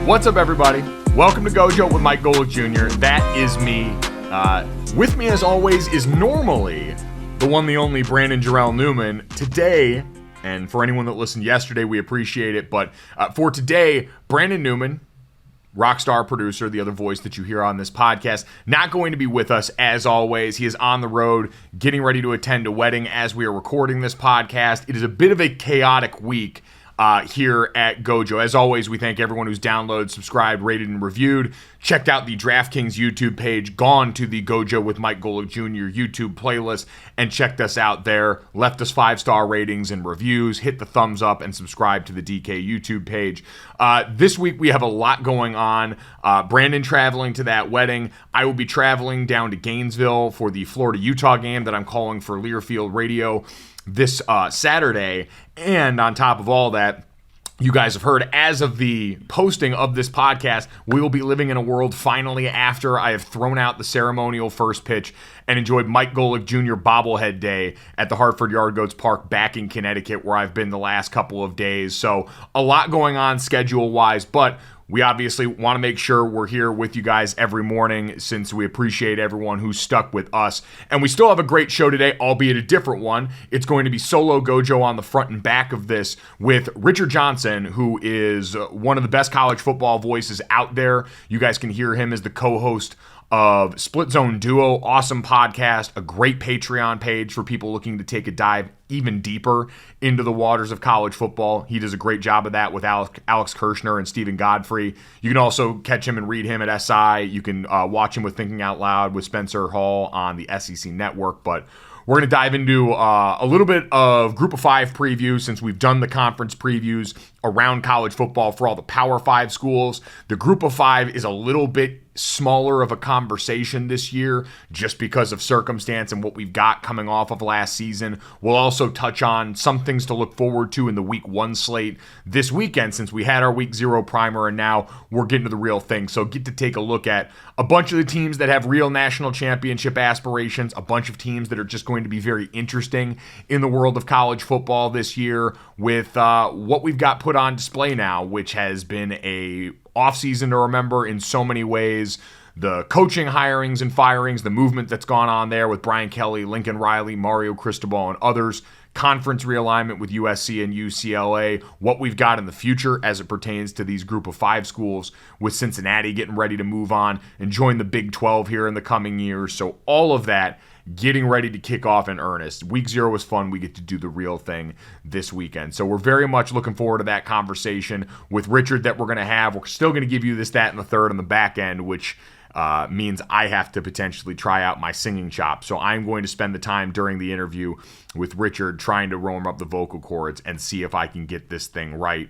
What's up, everybody? Welcome to GoJo with Mike Golick Jr. That is me. With me, as always, is normally the one, the only Brandon Jarrell Newman. Today, and for anyone that listened yesterday, we appreciate it. But for today, Brandon Newman, rock star producer, the other voice that you hear on this podcast, not going to be with us as always. He is on the road, getting ready to attend a wedding as we are recording this podcast. It is a bit of a chaotic week here at GoJo. As always, we thank everyone who's downloaded, subscribed, rated, and reviewed, checked out the DraftKings YouTube page, gone to the GoJo with Mike Golick Jr. YouTube playlist, and checked us out there, left us 5-star ratings and reviews, hit the thumbs up, and subscribe to the DK YouTube page. This week, we have a lot going on. Brandon traveling to that wedding. I will be traveling down to Gainesville for the Florida-Utah game that I'm calling for Learfield Radio this Saturday. And on top of all that, you guys have heard, as of the posting of this podcast, we will be living in a world finally after I have thrown out the ceremonial first pitch and enjoyed Mike Golick Jr. bobblehead day at the Hartford Yard Goats Park back in Connecticut, where I've been the last couple of days. So a lot going on schedule-wise, but we obviously want to make sure we're here with you guys every morning, since we appreciate everyone who's stuck with us. And we still have a great show today, albeit a different one. It's going to be solo GoJo on the front and back of this with Richard Johnson, who is one of the best college football voices out there. You guys can hear him as the co-host of Split Zone Duo, awesome podcast, a great Patreon page for people looking to take a dive even deeper into the waters of college football. He does a great job of that with Alex Kirshner and Stephen Godfrey. You can also catch him and read him at SI. You can watch him with Thinking Out Loud with Spencer Hall on the SEC Network. But we're going to dive into a little bit of Group of Five preview, since we've done the conference previews around college football for all the Power 5 schools. The Group of Five is a little bit smaller of a conversation this year just because of circumstance and what we've got coming off of last season. We'll also touch on some things to look forward to in the Week 1 slate this weekend, since we had our Week 0 primer and now we're getting to the real thing. So get to take a look at a bunch of the teams that have real national championship aspirations, a bunch of teams that are just going to be very interesting in the world of college football this year, with what we've got put on display now, which has been a offseason to remember in so many ways. The coaching hirings and firings, the movement that's gone on there with Brian Kelly, Lincoln Riley, Mario Cristobal, and others, conference realignment with USC and UCLA, what we've got in the future as it pertains to these Group of Five schools, with Cincinnati getting ready to move on and join the Big 12 here in the coming years. So all of that getting ready to kick off in earnest. Week 0 was fun. We get to do the real thing this weekend. So we're very much looking forward to that conversation with Richard that we're going to have. We're still going to give you this, that, and the third on the back end, which means I have to potentially try out my singing chops. So I'm going to spend the time during the interview with Richard trying to warm up the vocal cords and see if I can get this thing right.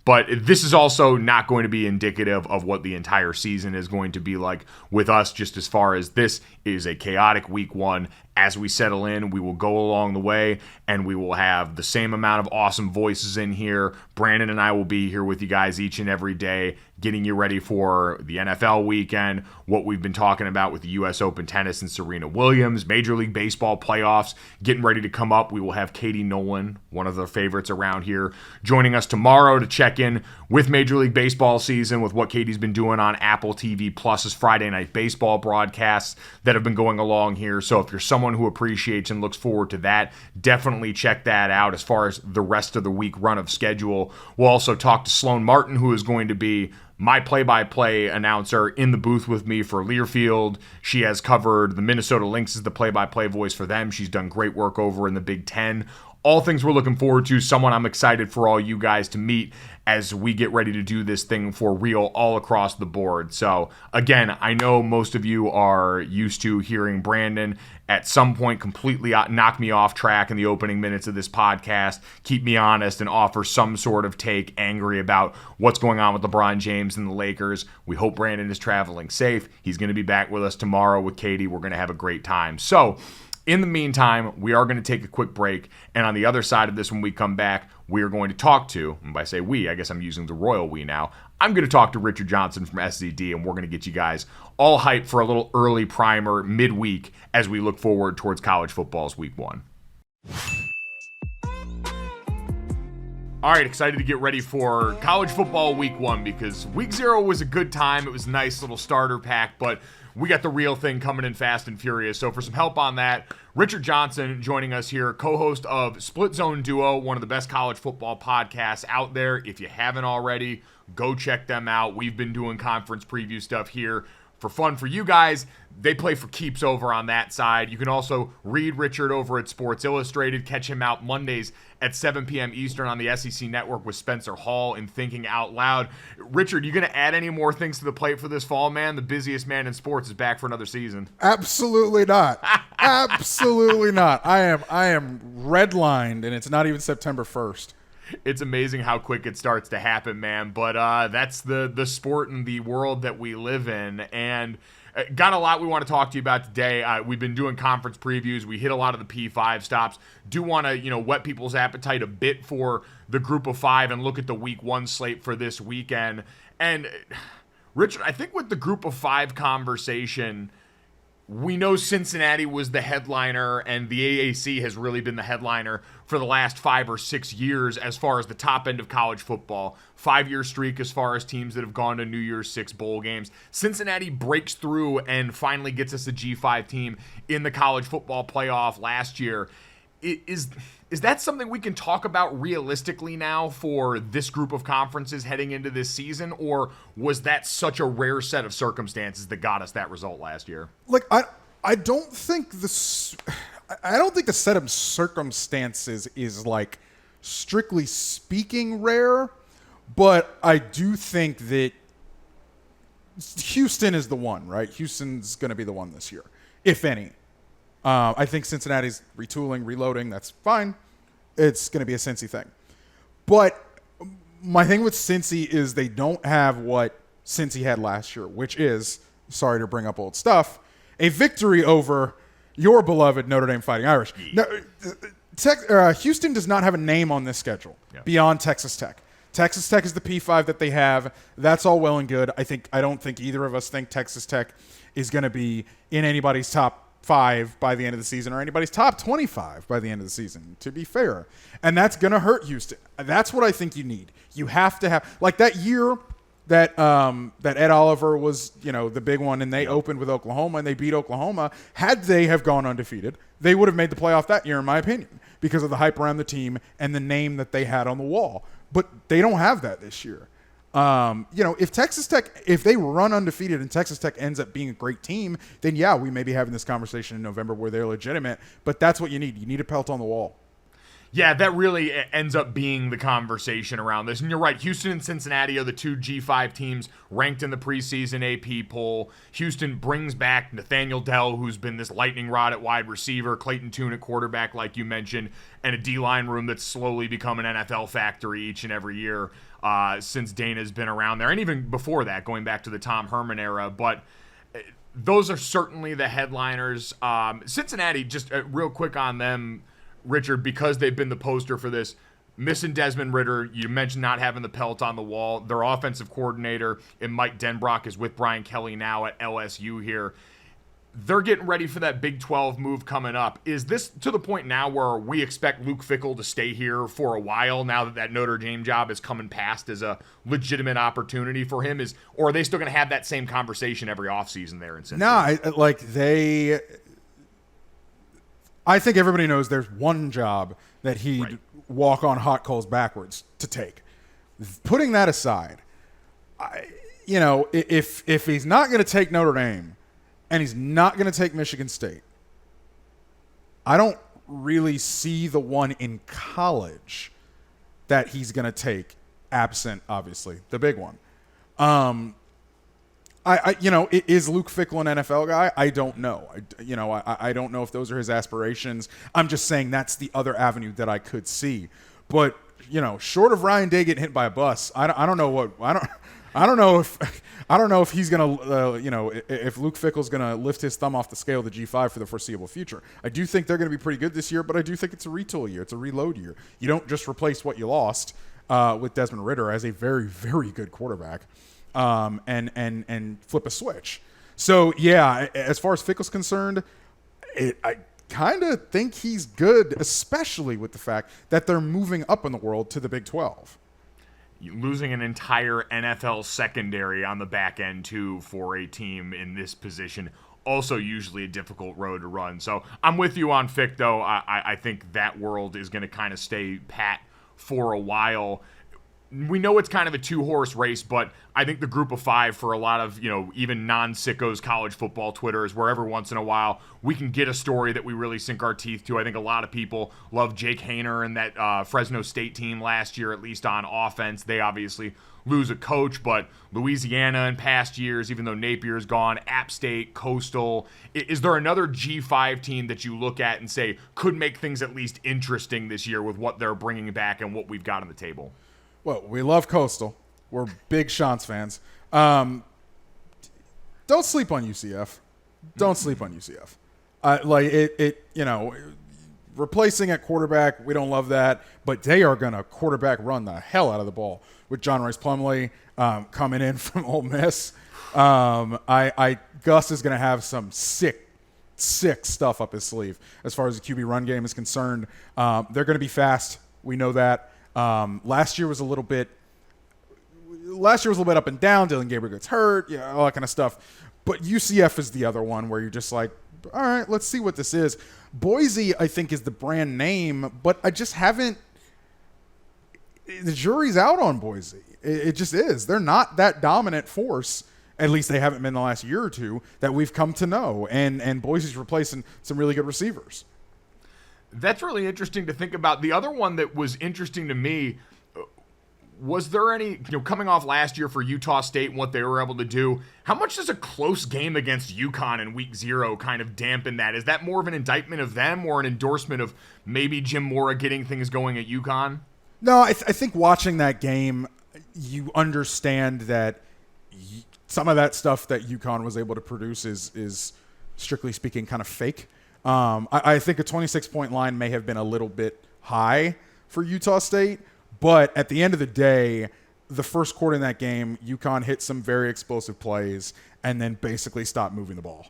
But this is also not going to be indicative of what the entire season is going to be like with us, just as far as this is a chaotic Week 1. As we settle in, we will go along the way, and we will have the same amount of awesome voices in here. Brandon and I will be here with you guys each and every day, getting you ready for the NFL weekend, what we've been talking about with the U.S. Open tennis and Serena Williams, Major League Baseball playoffs getting ready to come up. We will have Katie Nolan, one of the favorites around here, joining us tomorrow to check in with Major League Baseball season, with what Katie's been doing on Apple TV Plus's Friday Night Baseball broadcasts that have been going along here. So if you're someone who appreciates and looks forward to that, definitely check that out. As far as the rest of the week run of schedule, we'll also talk to Sloan Martin, who is going to be my play-by-play announcer in the booth with me for Learfield. She has covered the Minnesota Lynx as the play-by-play voice for them. She's done great work over in the Big Ten. All things we're looking forward to, someone I'm excited for all you guys to meet as we get ready to do this thing for real all across the board. So again, I know most of you are used to hearing Brandon at some point completely knock me off track in the opening minutes of this podcast, keep me honest, and offer some sort of take angry about what's going on with LeBron James and the Lakers. We hope Brandon is traveling safe. He's going to be back with us tomorrow with Katie. We're going to have a great time. So in the meantime, we are going to take a quick break, and on the other side of this, when we come back, we are going to talk to, and by say we, I guess I'm using the royal we now, I'm going to talk to Richard Johnson from SZD, and we're going to get you guys all hyped for a little early primer midweek as we look forward towards college football's Week 1. All right, excited to get ready for college football week 1 because week 0 was a good time. It was a nice little starter pack, but we got the real thing coming in fast and furious. So for some help on that, Richard Johnson joining us here, co-host of Split Zone Duo, one of the best college football podcasts out there. If you haven't already, go check them out. We've been doing conference preview stuff here for fun for you guys. They play for keeps over on that side. You can also read Richard over at Sports Illustrated. Catch him out Mondays at 7 p.m. Eastern on the SEC Network with Spencer Hall and Thinking Out Loud. Richard, you going to add any more things to the plate for this fall, man? The busiest man in sports is back for another season. Absolutely not. Absolutely not. I am redlined, and it's not even September 1st. It's amazing how quick it starts to happen, man. But that's the sport and the world that we live in. And got a lot we want to talk to you about today. We've been doing conference previews. We hit a lot of the P5 stops. Do want to, whet people's appetite a bit for the group of 5 and look at the week 1 slate for this weekend. And Richard, I think with the group of 5 conversation, we know Cincinnati was the headliner, and the AAC has really been the headliner for the last 5 or 6 years as far as the top end of college football. 5-year streak as far as teams that have gone to New Year's 6 bowl games. Cincinnati breaks through and finally gets us a G5 team in the college football playoff last year. Is that something we can talk about realistically now for this group of conferences heading into this season, or was that such a rare set of circumstances that got us that result last year? Like, I don't think the set of circumstances is, like, strictly speaking rare, but I do think that Houston is the one, right? Houston's going to be the one this year, if any. I think Cincinnati's retooling, reloading. That's fine. It's going to be a Cincy thing. But my thing with Cincy is they don't have what Cincy had last year, which is, sorry to bring up old stuff, a victory over your beloved Notre Dame Fighting Irish. No, Houston does not have a name on this schedule beyond Texas Tech. Texas Tech is the P5 that they have. That's all well and good. I don't think either of us think Texas Tech is going to be in anybody's top 5 by the end of the season or anybody's top 25 by the end of the season, to be fair. And that's going to hurt Houston. That's what I think you need. You have to have, like that year that Ed Oliver was, the big one, and they opened with Oklahoma and they beat Oklahoma. Had they have gone undefeated, they would have made the playoff that year, in my opinion, because of the hype around the team and the name that they had on the wall. But they don't have that this year. If Texas Tech, if they run undefeated and Texas Tech ends up being a great team, then we may be having this conversation in November where they're legitimate, but that's what you need. You need a pelt on the wall. Yeah, that really ends up being the conversation around this. And you're right, Houston and Cincinnati are the 2 G5 teams ranked in the preseason AP poll. Houston brings back Nathaniel Dell, who's been this lightning rod at wide receiver, Clayton Tune at quarterback, like you mentioned, and a D-line room that's slowly become an NFL factory each and every year since Dana's been around there. And even before that, going back to the Tom Herman era. But those are certainly the headliners. Cincinnati, just real quick on them, Richard, because they've been the poster for this, missing Desmond Ridder. You mentioned not having the pelt on the wall. Their offensive coordinator and Mike Denbrock is with Brian Kelly now at LSU here. They're getting ready for that Big 12 move coming up. Is this to the point now where we expect Luke Fickell to stay here for a while now that Notre Dame job is coming past as a legitimate opportunity for him? Or are they still going to have that same conversation every offseason there in Cincinnati? No, I think everybody knows there's one job that he'd walk on hot coals backwards to take. Putting that aside, if he's not going to take Notre Dame and he's not going to take Michigan State, I don't really see the one in college that he's going to take, absent, obviously, the big one. Is Luke Fickell an NFL guy? I don't know. I don't know if those are his aspirations. I'm just saying that's the other avenue that I could see. But short of Ryan Day getting hit by a bus, I don't know if he's gonna if Luke Fickell's gonna lift his thumb off the scale of the G5 for the foreseeable future. I do think they're gonna be pretty good this year, but I do think it's a retool year. It's a reload year. You don't just replace what you lost with Desmond Ridder as a very, very good quarterback. And flip a switch. So, as far as Fickell's concerned, kind of think he's good, especially with the fact that they're moving up in the world to the Big 12. Losing an entire NFL secondary on the back end, too, for a team in this position, also usually a difficult road to run. So I'm with you on Fick, though. I think that world is going to kind of stay pat for a while. We know it's kind of a two-horse race, but I think the group of five for a lot of, even non-sickos college football Twitter is where every once in a while we can get a story that we really sink our teeth to. I think a lot of people love Jake Haener and that Fresno State team last year, at least on offense. They obviously lose a coach, but Louisiana in past years, even though Napier's gone, App State, Coastal. Is there another G5 team that you look at and say could make things at least interesting this year with what they're bringing back and what we've got on the table? Well, we love Coastal. We're big Shantz fans. Don't sleep on UCF. Don't sleep on UCF. Replacing at quarterback, we don't love that, but they are going to quarterback run the hell out of the ball with John Rice Plumlee coming in from Ole Miss. Gus is going to have some sick stuff up his sleeve as far as the QB run game is concerned. They're going to be fast. We know that. Last year was a little bit up and down. Dylan Gabriel gets hurt, all that kind of stuff. But UCF is the other one where you're just like, all right, let's see what this is. Boise, I think, is the brand name, but I just haven't. The jury's out on Boise. It just is. They're not that dominant force. At least they haven't been the last year or two that we've come to know. And Boise's replacing some really good receivers. That's really interesting to think about. The other one that was interesting to me, was there any, coming off last year for Utah State and what they were able to do, how much does a close game against UConn in week 0 kind of dampen that? Is that more of an indictment of them or an endorsement of maybe Jim Mora getting things going at UConn? No, I think watching that game, you understand that some of that stuff that UConn was able to produce is strictly speaking, kind of fake. I think a 26-point line may have been a little bit high for Utah State, but at the end of the day, the first quarter in that game, UConn hit some very explosive plays and then basically stopped moving the ball.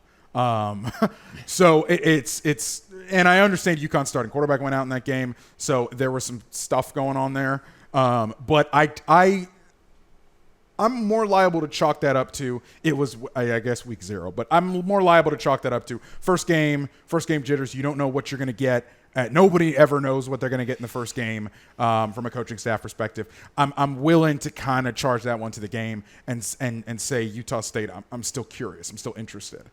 So it's and I understand UConn's starting quarterback went out in that game, so there was some stuff going on there. But I'm more liable to chalk that up to it was, I guess, week 0. But I'm more liable to chalk that up to first game jitters. You don't know what you're going to get. Nobody ever knows what they're going to get in the first game from a coaching staff perspective. I'm willing to kind of charge that one to the game and say Utah State. I'm still curious. I'm still interested.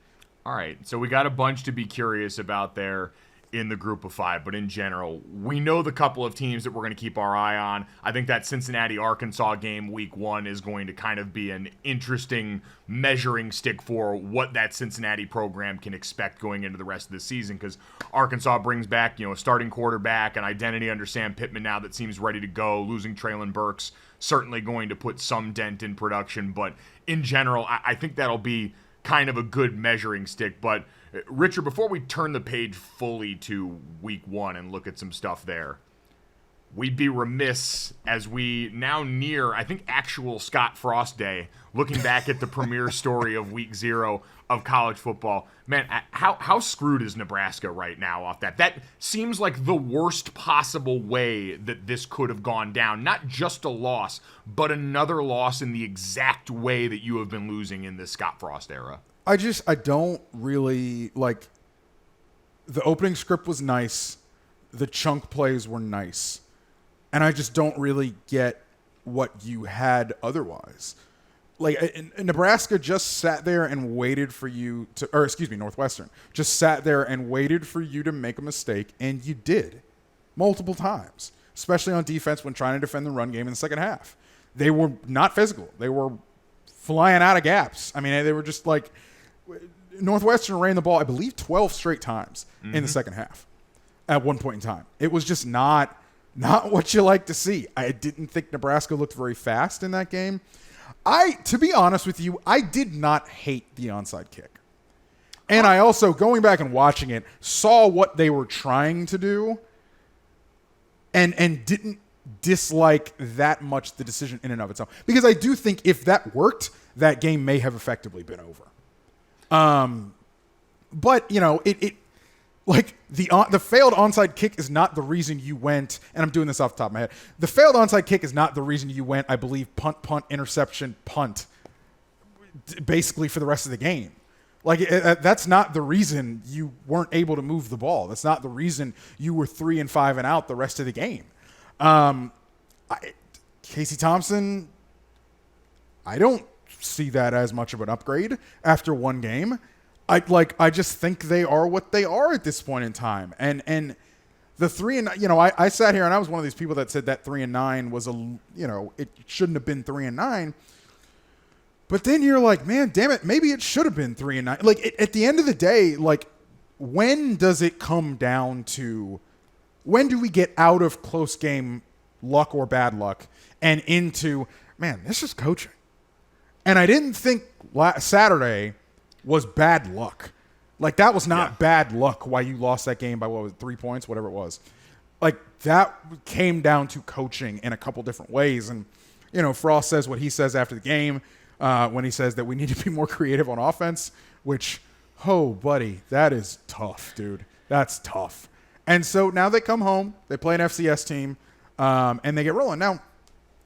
All right, so we got a bunch to be curious about there in the group of 5, but in general, we know the couple of teams that we're going to keep our eye on. I think that Cincinnati-Arkansas game week 1 is going to kind of be an interesting measuring stick for what that Cincinnati program can expect going into the rest of the season, because Arkansas brings back, a starting quarterback, an identity under Sam Pittman now that seems ready to go. Losing Traylon Burks certainly going to put some dent in production, but in general, I think that'll be kind of a good measuring stick. But Richard, before we turn the page fully to week 1 and look at some stuff there, we'd be remiss as we now near, I think, actual Scott Frost Day, looking back at the premier story of week 0 of college football. Man, how screwed is Nebraska right now off that? That seems like the worst possible way that this could have gone down. Not just a loss, but another loss in the exact way that you have been losing in this Scott Frost era. I don't really like. The opening script was nice. The chunk plays were nice. And I just don't really get what you had otherwise. Like, Nebraska just sat there and waited for you to, or excuse me, Northwestern just sat there and waited for you to make a mistake, and you did multiple times, especially on defense when trying to defend the run game in the second half. They were not physical. They were flying out of gaps. I mean, they were just like, Northwestern ran the ball, I believe, 12 straight times in the second half at one point in time. It was just not what you like to see. I didn't think Nebraska looked very fast in that game. To be honest with you, I did not hate the onside kick. And I also, going back and watching it, saw what they were trying to do and didn't dislike that much the decision in and of itself. Because I do think if that worked, that game may have effectively been over. But, Like, the failed onside kick is not the reason you went, and I'm doing this off the top of my head. The failed onside kick is not the reason you went, I believe, punt, interception, punt, basically for the rest of the game. Like, that's not the reason you weren't able to move the ball. That's not the reason you were 3 and 5 and out the rest of the game. Casey Thompson, I don't see that as much of an upgrade after one game. I just think they are what they are at this point in time. And the 3-9, I sat here and I was one of these people that said that 3-9 was it shouldn't have been 3-9. But then you're like, man, damn it, maybe it should have been 3-9. Like, at the end of the day, like, when does it come down to, when do we get out of close game luck or bad luck and into, man, this is coaching. And I didn't think Saturday was bad luck. Like, that was not bad luck why you lost that game by, 3 points, whatever it was. Like, that came down to coaching in a couple different ways. And, Frost says what he says after the game when he says that we need to be more creative on offense, which, oh, buddy, that is tough, dude. That's tough. And so now they come home, they play an FCS team, and they get rolling. Now,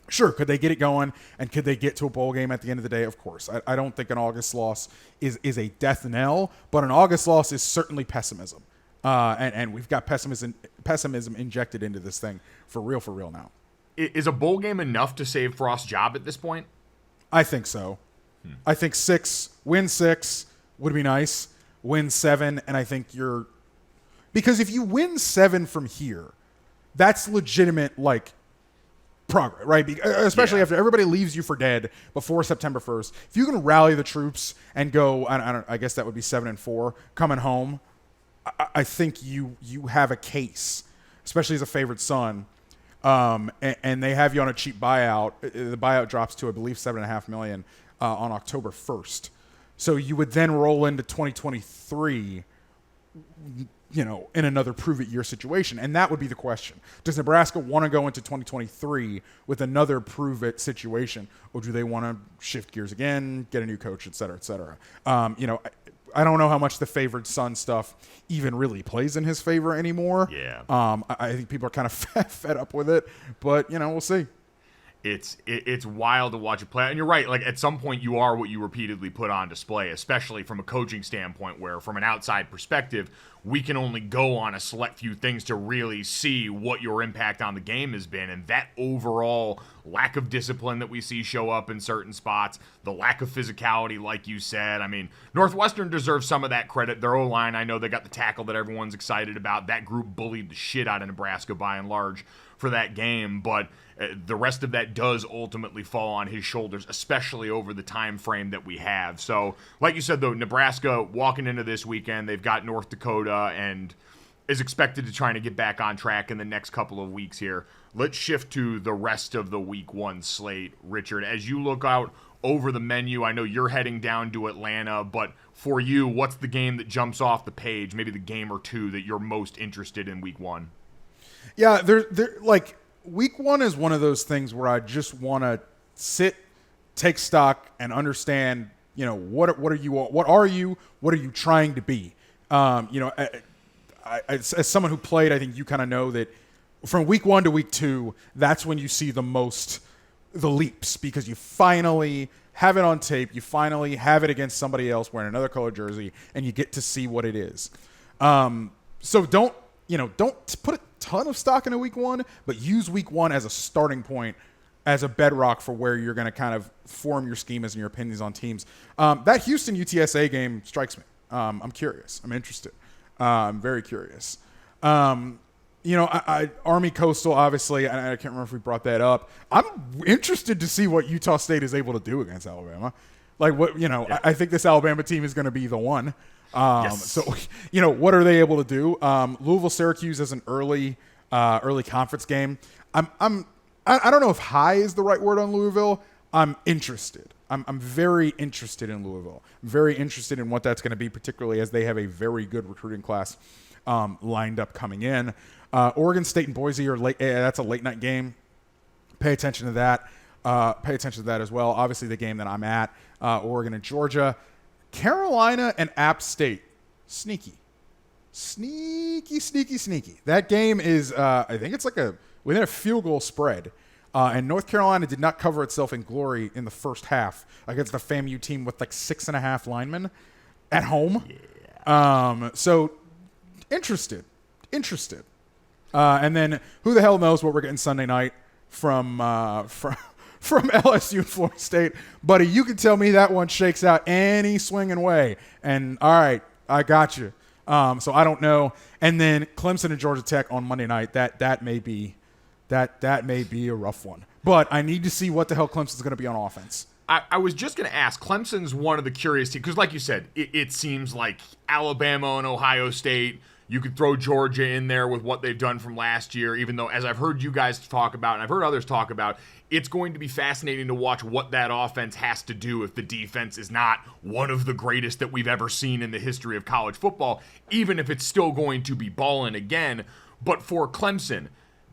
sure, could they get it going, and could they get to a bowl game at the end of the day? Of course. I don't think an August loss is a death knell, but an August loss is certainly pessimism. And we've got pessimism injected into this thing for real now. Is a bowl game enough to save Frost's job at this point? I think so. I think win 6 would be nice. Win 7, and I think because if you win 7 from here, that's legitimate, like, progress, right? Especially after everybody leaves you for dead before September 1st. If you can rally the troops and go, I guess that would be 7-4 coming home, I think you have a case, especially as a favored son. And they have you on a cheap buyout. The buyout drops to, I believe, $7.5 million on October 1st. So you would then roll into 2023, in another prove-it year situation. And that would be the question. Does Nebraska want to go into 2023 with another prove-it situation? Or do they want to shift gears again, get a new coach, et cetera, et cetera? I don't know how much the favored son stuff even really plays in his favor anymore. Yeah. I think people are kind of fed up with it. But, we'll see. It's wild to watch it play. And you're right, like, at some point you are what you repeatedly put on display, especially from a coaching standpoint, where from an outside perspective, we can only go on a select few things to really see what your impact on the game has been. And that overall lack of discipline that we see show up in certain spots, the lack of physicality, like you said. I mean, Northwestern deserves some of that credit. Their O-line, I know they got the tackle that everyone's excited about. That group bullied the shit out of Nebraska by and large for that game, but the rest of that does ultimately fall on his shoulders, especially over the time frame that we have. So, like you said, though, Nebraska walking into this weekend, they've got North Dakota and is expected to try to get back on track in the next couple of weeks here. Let's shift to the rest of the week 1 slate, Richard. As you look out over the menu, I know you're heading down to Atlanta, but for you, what's the game that jumps off the page, maybe the game or two that you're most interested in week 1? Yeah, they're like, week 1 is one of those things where I just want to sit, take stock, and understand, what are you trying to be? As someone who played, I think you kind of know that from week 1 to week 2, that's when you see the leaps, because you finally have it on tape, you finally have it against somebody else wearing another color jersey, and you get to see what it is. So don't put a ton of stock into week 1, but use week 1 as a starting point, as a bedrock for where you're going to kind of form your schemas and your opinions on teams. That Houston UTSA game strikes me. I'm curious. I'm interested. I'm very curious. Army Coastal, obviously, I can't remember if we brought that up. I'm interested to see what Utah State is able to do against Alabama. Like, I think this Alabama team is going to be the one. Yes. So, what are they able to do? Louisville-Syracuse is an early conference game. I don't know if high is the right word on Louisville. I'm interested. I'm very interested in Louisville. I'm very interested in what that's going to be, particularly as they have a very good recruiting class lined up coming in. Oregon State and Boise are late. That's a late night game. Pay attention to that. Pay attention to that as well. Obviously, the game that I'm at, Oregon and Georgia. Carolina and App State, sneaky. sneaky, sneaky, sneaky. That game is, I think it's like within a field goal spread. And North Carolina did not cover itself in glory in the first half against the FAMU team with like 6.5 linemen at home. Yeah. So interested. And then who the hell knows what we're getting Sunday night from LSU and Florida State. Buddy, you can tell me that one shakes out any swinging way. And all right, I got you. So I don't know. And then Clemson and Georgia Tech on Monday night. That may be a rough one. But I need to see what the hell Clemson's going to be on offense. I was just going to ask, Clemson's one of the curious teams, because like you said, it seems like Alabama and Ohio State, you could throw Georgia in there with what they've done from last year, even though, as I've heard you guys talk about, and I've heard others talk about, it's going to be fascinating to watch what that offense has to do if the defense is not one of the greatest that we've ever seen in the history of college football, even if it's still going to be balling again. But for Clemson,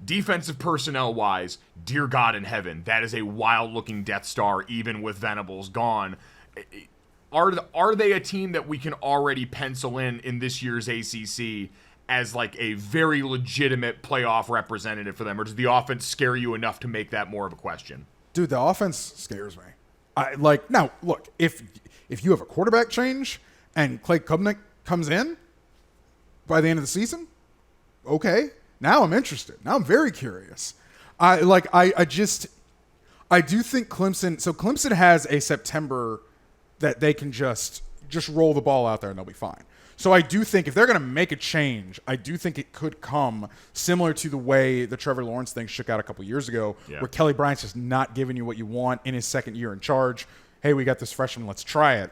defensive personnel-wise, dear God in heaven, that is a wild-looking Death Star, even with Venables gone. Are they a team that we can already pencil in this year's ACC as like a very legitimate playoff representative for them, or does the offense scare you enough to make that more of a question? Dude, the offense scares me. Now, look, if you have a quarterback change and Clay Kubnik comes in by the end of the season, okay, now I'm interested. Now I'm very curious. I do think Clemson. So Clemson has a September that they can just roll the ball out there and they'll be fine. So I do think if they're going to make a change, I do think it could come similar to the way the Trevor Lawrence thing shook out a couple years ago, where Kelly Bryant's just not giving you what you want in his second year in charge. Hey, we got this freshman, let's try it.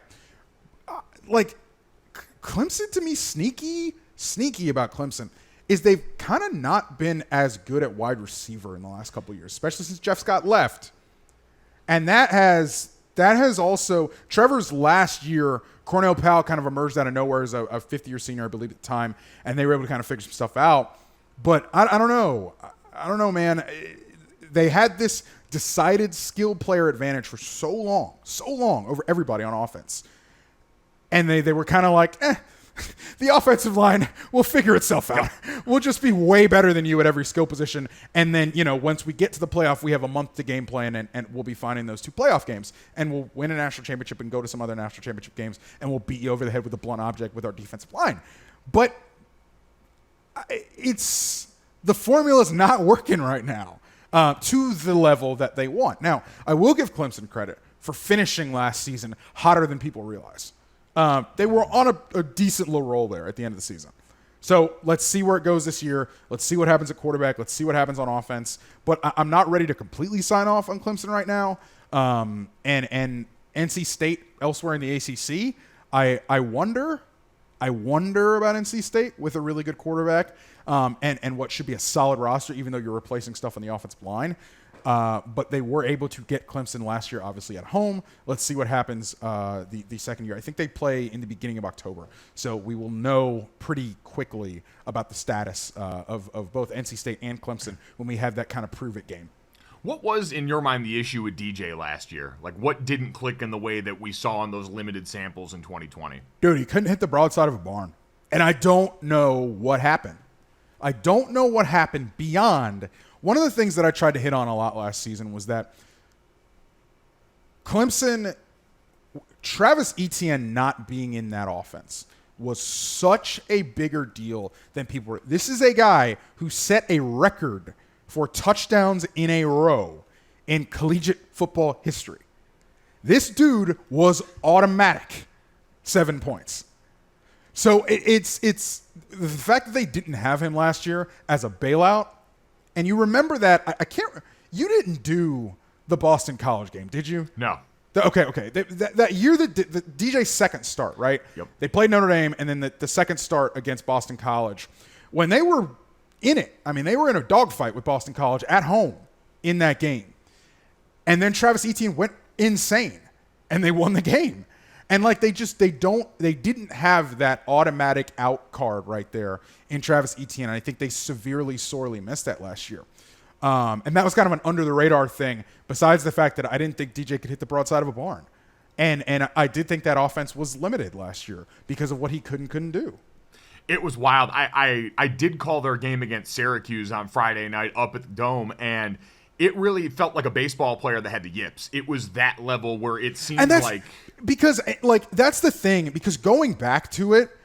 Clemson, to me, sneaky about Clemson is they've kind of not been as good at wide receiver in the last couple of years, especially since Jeff Scott left. And that has also – Trevor's last year, Cornell Powell kind of emerged out of nowhere as a fifth-year senior, I believe, at the time, and they were able to kind of figure some stuff out. But I don't know. I don't know, man. They had this decided skill player advantage for so long over everybody on offense. And they were kind of like, the offensive line will figure itself out. We'll just be way better than you at every skill position. And then, once we get to the playoff, we have a month to game plan, and we'll be finding those 2 playoff games. And we'll win a national championship and go to some other national championship games, and we'll beat you over the head with a blunt object with our defensive line. But the formula is not working right now to the level that they want. Now, I will give Clemson credit for finishing last season hotter than people realize. They were on a decent little roll there at the end of the season. So let's see where it goes this year. Let's see what happens at quarterback. Let's see what happens on offense. But I'm not ready to completely sign off on Clemson right now. And NC State elsewhere in the ACC, I wonder about NC State with a really good quarterback and what should be a solid roster, even though you're replacing stuff on the offensive line. But they were able to get Clemson last year, obviously, at home. Let's see what happens the second year. I think they play in the beginning of October. So we will know pretty quickly about the status of both NC State and Clemson when we have that kind of prove-it game. What was, in your mind, the issue with DJ last year? Like, what didn't click in the way that we saw in those limited samples in 2020? Dude, he couldn't hit the broadside of a barn. And I don't know what happened. Beyond – one of the things that I tried to hit on a lot last season was that Clemson, Travis Etienne not being in that offense was such a bigger deal than people were. This is a guy who set a record for touchdowns in a row in collegiate football history. This dude was automatic 7 points. So it's the fact that they didn't have him last year as a bailout. And you remember that you didn't do the Boston College game, did you? No. Okay. That year, the DJ's second start, right? Yep. They played Notre Dame, and then the second start against Boston College. When they were in it, they were in a dogfight with Boston College at home in that game. And then Travis Etienne went insane, and they won the game. And they didn't have that automatic out card right there in Travis Etienne. And I think they sorely missed that last year. And that was kind of an under the radar thing, besides the fact that I didn't think DJ could hit the broadside of a barn. And I did think that offense was limited last year because of what he couldn't do. It was wild. I did call their game against Syracuse on Friday night up at the Dome, and it really felt like a baseball player that had the yips. It was that level where it seemed like... Because, like, that's the thing. Because going back to it,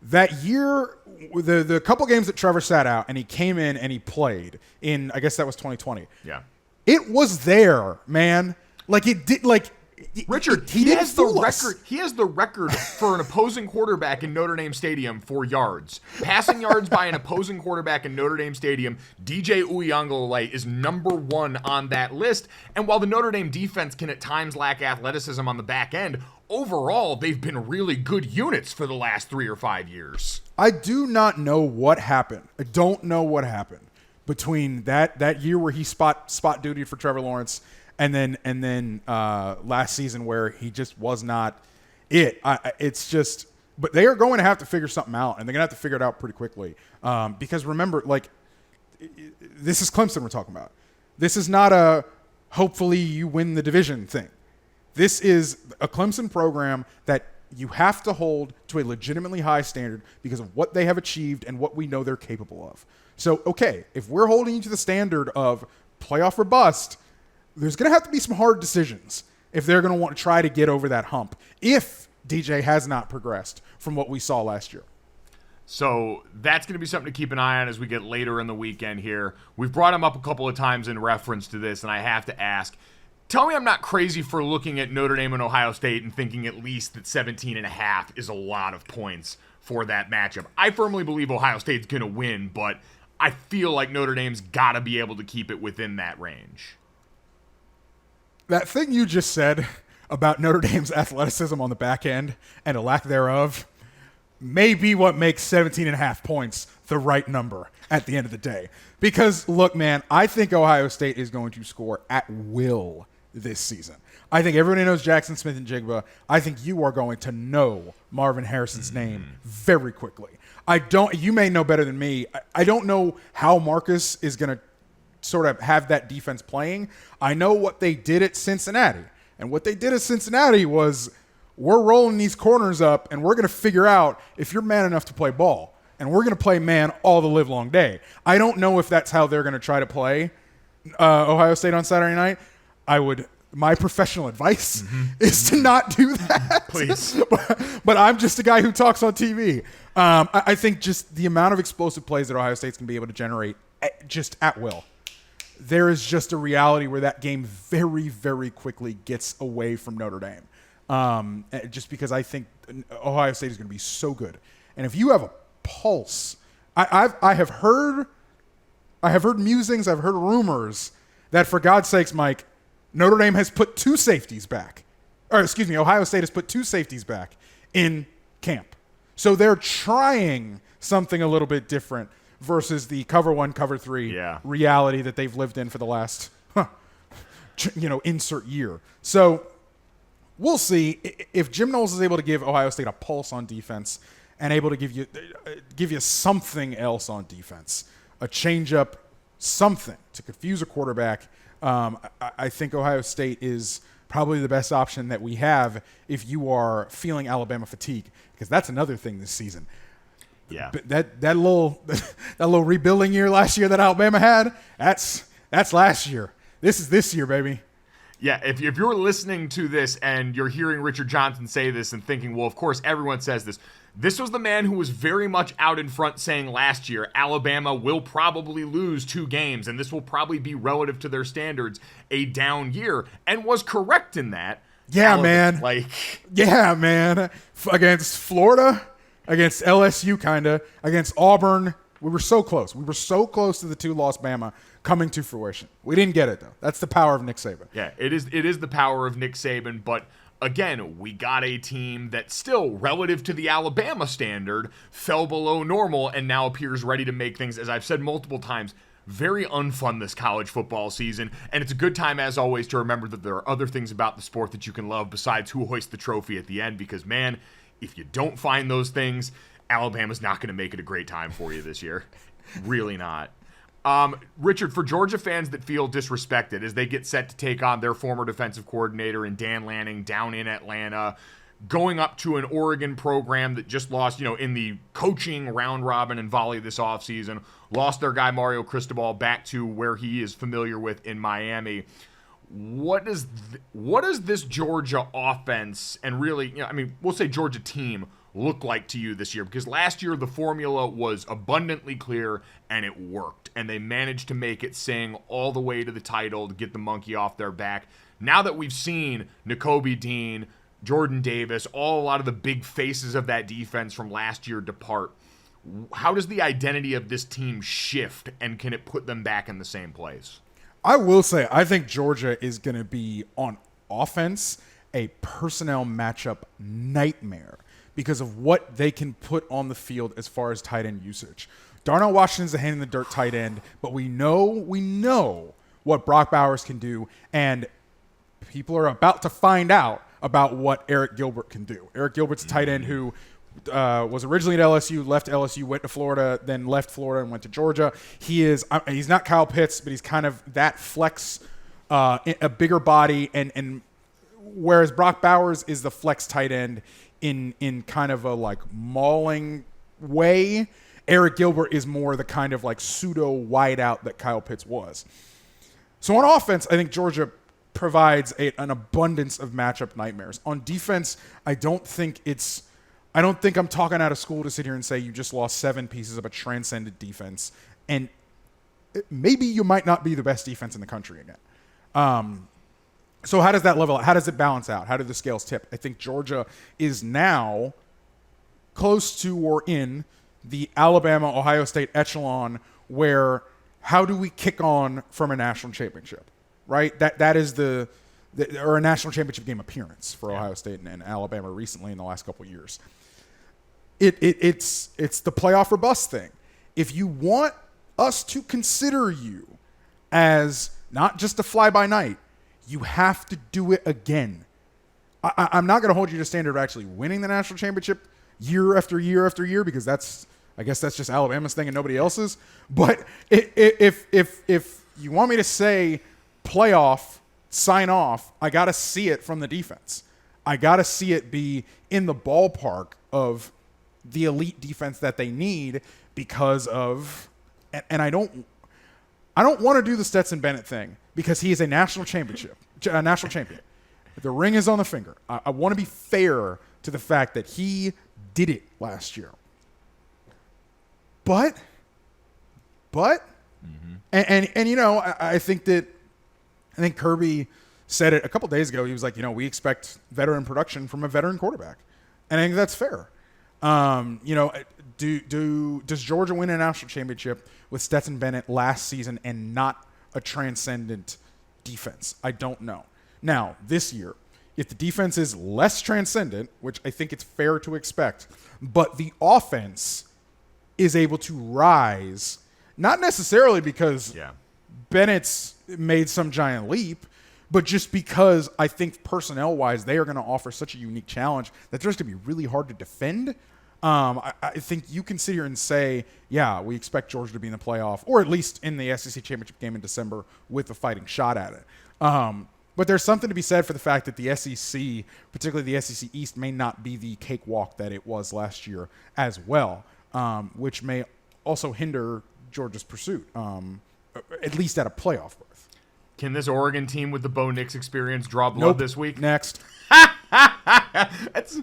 that year, the couple games that Trevor sat out, and he came in and he played in, I guess that was 2020. Yeah. It was there, man. Like, it did, like... Richard, he has the record. He has the record for an opposing quarterback in Notre Dame Stadium for yards. Passing yards by an opposing quarterback in Notre Dame Stadium, DJ Uiagalelei is number 1 on that list. And while the Notre Dame defense can at times lack athleticism on the back end, overall, they've been really good units for the last 3 or 5 years. I do not know what happened. I don't know what happened between that year where he spot duty for Trevor Lawrence and then last season where he just was not it. It's just, but they are going to have to figure something out, and they're going to have to figure it out pretty quickly. Because remember, like, this is Clemson we're talking about. This is not a hopefully you win the division thing. This is a Clemson program that you have to hold to a legitimately high standard because of what they have achieved and what we know they're capable of. So, okay, if we're holding you to the standard of playoff or bust, there's going to have to be some hard decisions if they're going to want to try to get over that hump if DJ has not progressed from what we saw last year. So that's going to be something to keep an eye on as we get later in the weekend here. We've brought him up a couple of times in reference to this, and I have to ask, tell me I'm not crazy for looking at Notre Dame and Ohio State and thinking at least that 17.5 is a lot of points for that matchup. I firmly believe Ohio State's going to win, but I feel like Notre Dame's got to be able to keep it within that range. That thing you just said about Notre Dame's athleticism on the back end and a lack thereof may be what makes 17.5 points the right number at the end of the day. Because, look, man, I think Ohio State is going to score at will this season. I think everybody knows Jackson Smith and Jigba. I think you are going to know Marvin Harrison's name very quickly. You may know better than me. I don't know how Marcus is going to sort of have that defense playing. I know what they did at Cincinnati. And what they did at Cincinnati was we're rolling these corners up and we're going to figure out if you're man enough to play ball. And we're going to play man all the live long day. I don't know if that's how they're going to try to play Ohio State on Saturday night. My professional advice is to not do that. Please. But I'm just a guy who talks on TV. I think just the amount of explosive plays that Ohio State's going to be able to generate just at will. There is just a reality where that game very, very quickly gets away from Notre Dame. Just because I think Ohio State is going to be so good. And if you have a pulse, I have heard musings, I've heard rumors that, for God's sakes, Mike, Notre Dame has put 2 safeties back. Ohio State has put 2 safeties back in camp. So they're trying something a little bit different versus the cover 1, cover 3 reality that they've lived in for the last, insert year. So we'll see if Jim Knowles is able to give Ohio State a pulse on defense and able to give you something else on defense, a changeup, something to confuse a quarterback. I think Ohio State is probably the best option that we have if you are feeling Alabama fatigue, because that's another thing this season. Yeah, but that little rebuilding year last year that Alabama had, that's last year. This is this year, baby. Yeah, if you're listening to this and you're hearing Richard Johnson say this and thinking, well, of course everyone says this. This was the man who was very much out in front saying last year, Alabama will probably lose 2 games, and this will probably be, relative to their standards, a down year, and was correct in that. Yeah, man. Yeah, man. Against Florida, against LSU, against Auburn, we were so close. We were so close to the 2-loss Bama coming to fruition. We didn't get it, though. That's the power of Nick Saban. Yeah, it is the power of Nick Saban, but again, we got a team that still, relative to the Alabama standard, fell below normal and now appears ready to make things, as I've said multiple times, very unfun this college football season. And it's a good time, as always, to remember that there are other things about the sport that you can love besides who hoists the trophy at the end, because, man, if you don't find those things, Alabama's not going to make it a great time for you this year. Really not. Richard, for Georgia fans that feel disrespected as they get set to take on their former defensive coordinator and Dan Lanning down in Atlanta, going up to an Oregon program that just lost, in the coaching round robin and volley this offseason, lost their guy Mario Cristobal back to where he is familiar with in Miami. What does this Georgia offense and really, we'll say Georgia team look like to you this year? Because last year the formula was abundantly clear and it worked. And they managed to make it sing all the way to the title to get the monkey off their back. Now that we've seen Nakobe Dean, Jordan Davis, a lot of the big faces of that defense from last year depart, how does the identity of this team shift, and can it put them back in the same place? I will say, I think Georgia is going to be, on offense, a personnel matchup nightmare because of what they can put on the field as far as tight end usage. Darnell Washington's a hand-in-the-dirt tight end, but we know what Brock Bowers can do, and people are about to find out about what Eric Gilbert can do. Eric Gilbert's a tight end who was originally at LSU, left LSU, went to Florida, then left Florida and went to Georgia. He's not Kyle Pitts, but he's kind of that flex, a bigger body, and whereas Brock Bowers is the flex tight end in kind of a like mauling way, Eric Gilbert is more the kind of like pseudo wideout that Kyle Pitts was. So on offense, I think Georgia provides an abundance of matchup nightmares. On defense, I don't think I'm talking out of school to sit here and say you just lost 7 pieces of a transcendent defense, and maybe you might not be the best defense in the country again. So how does that level out? How does it balance out? How do the scales tip? I think Georgia is now close to or in the Alabama-Ohio State echelon where how do we kick on from a national championship, right? That is or a national championship game appearance for Ohio State and Alabama recently in the last couple of years. It's the playoff or bust thing. If you want us to consider you as not just a fly-by-night, you have to do it again. I'm not going to hold you to standard of actually winning the national championship year after year after year because I guess that's just Alabama's thing and nobody else's. But if you want me to say playoff, sign off, I got to see it from the defense. I got to see it be in the ballpark of the elite defense that they need because of, and I don't want to do the Stetson Bennett thing because he is a national champion. The ring is on the finger. I want to be fair to the fact that he did it last year. But, I think Kirby said it a couple days ago. He was like, we expect veteran production from a veteran quarterback. And I think that's fair. Does Georgia win a national championship with Stetson Bennett last season and not a transcendent defense? I don't know. Now, this year, if the defense is less transcendent, which I think it's fair to expect, but the offense is able to rise, not necessarily because Bennett's made some giant leap, but just because I think personnel-wise they are going to offer such a unique challenge that they're just going to be really hard to defend. I think you can sit here and say, we expect Georgia to be in the playoff, or at least in the SEC championship game in December with a fighting shot at it. But there's something to be said for the fact that the SEC, particularly the SEC East, may not be the cakewalk that it was last year as well, which may also hinder Georgia's pursuit, at least at a playoff berth. Can this Oregon team with the Bo Nix experience draw blood this week? Next. That's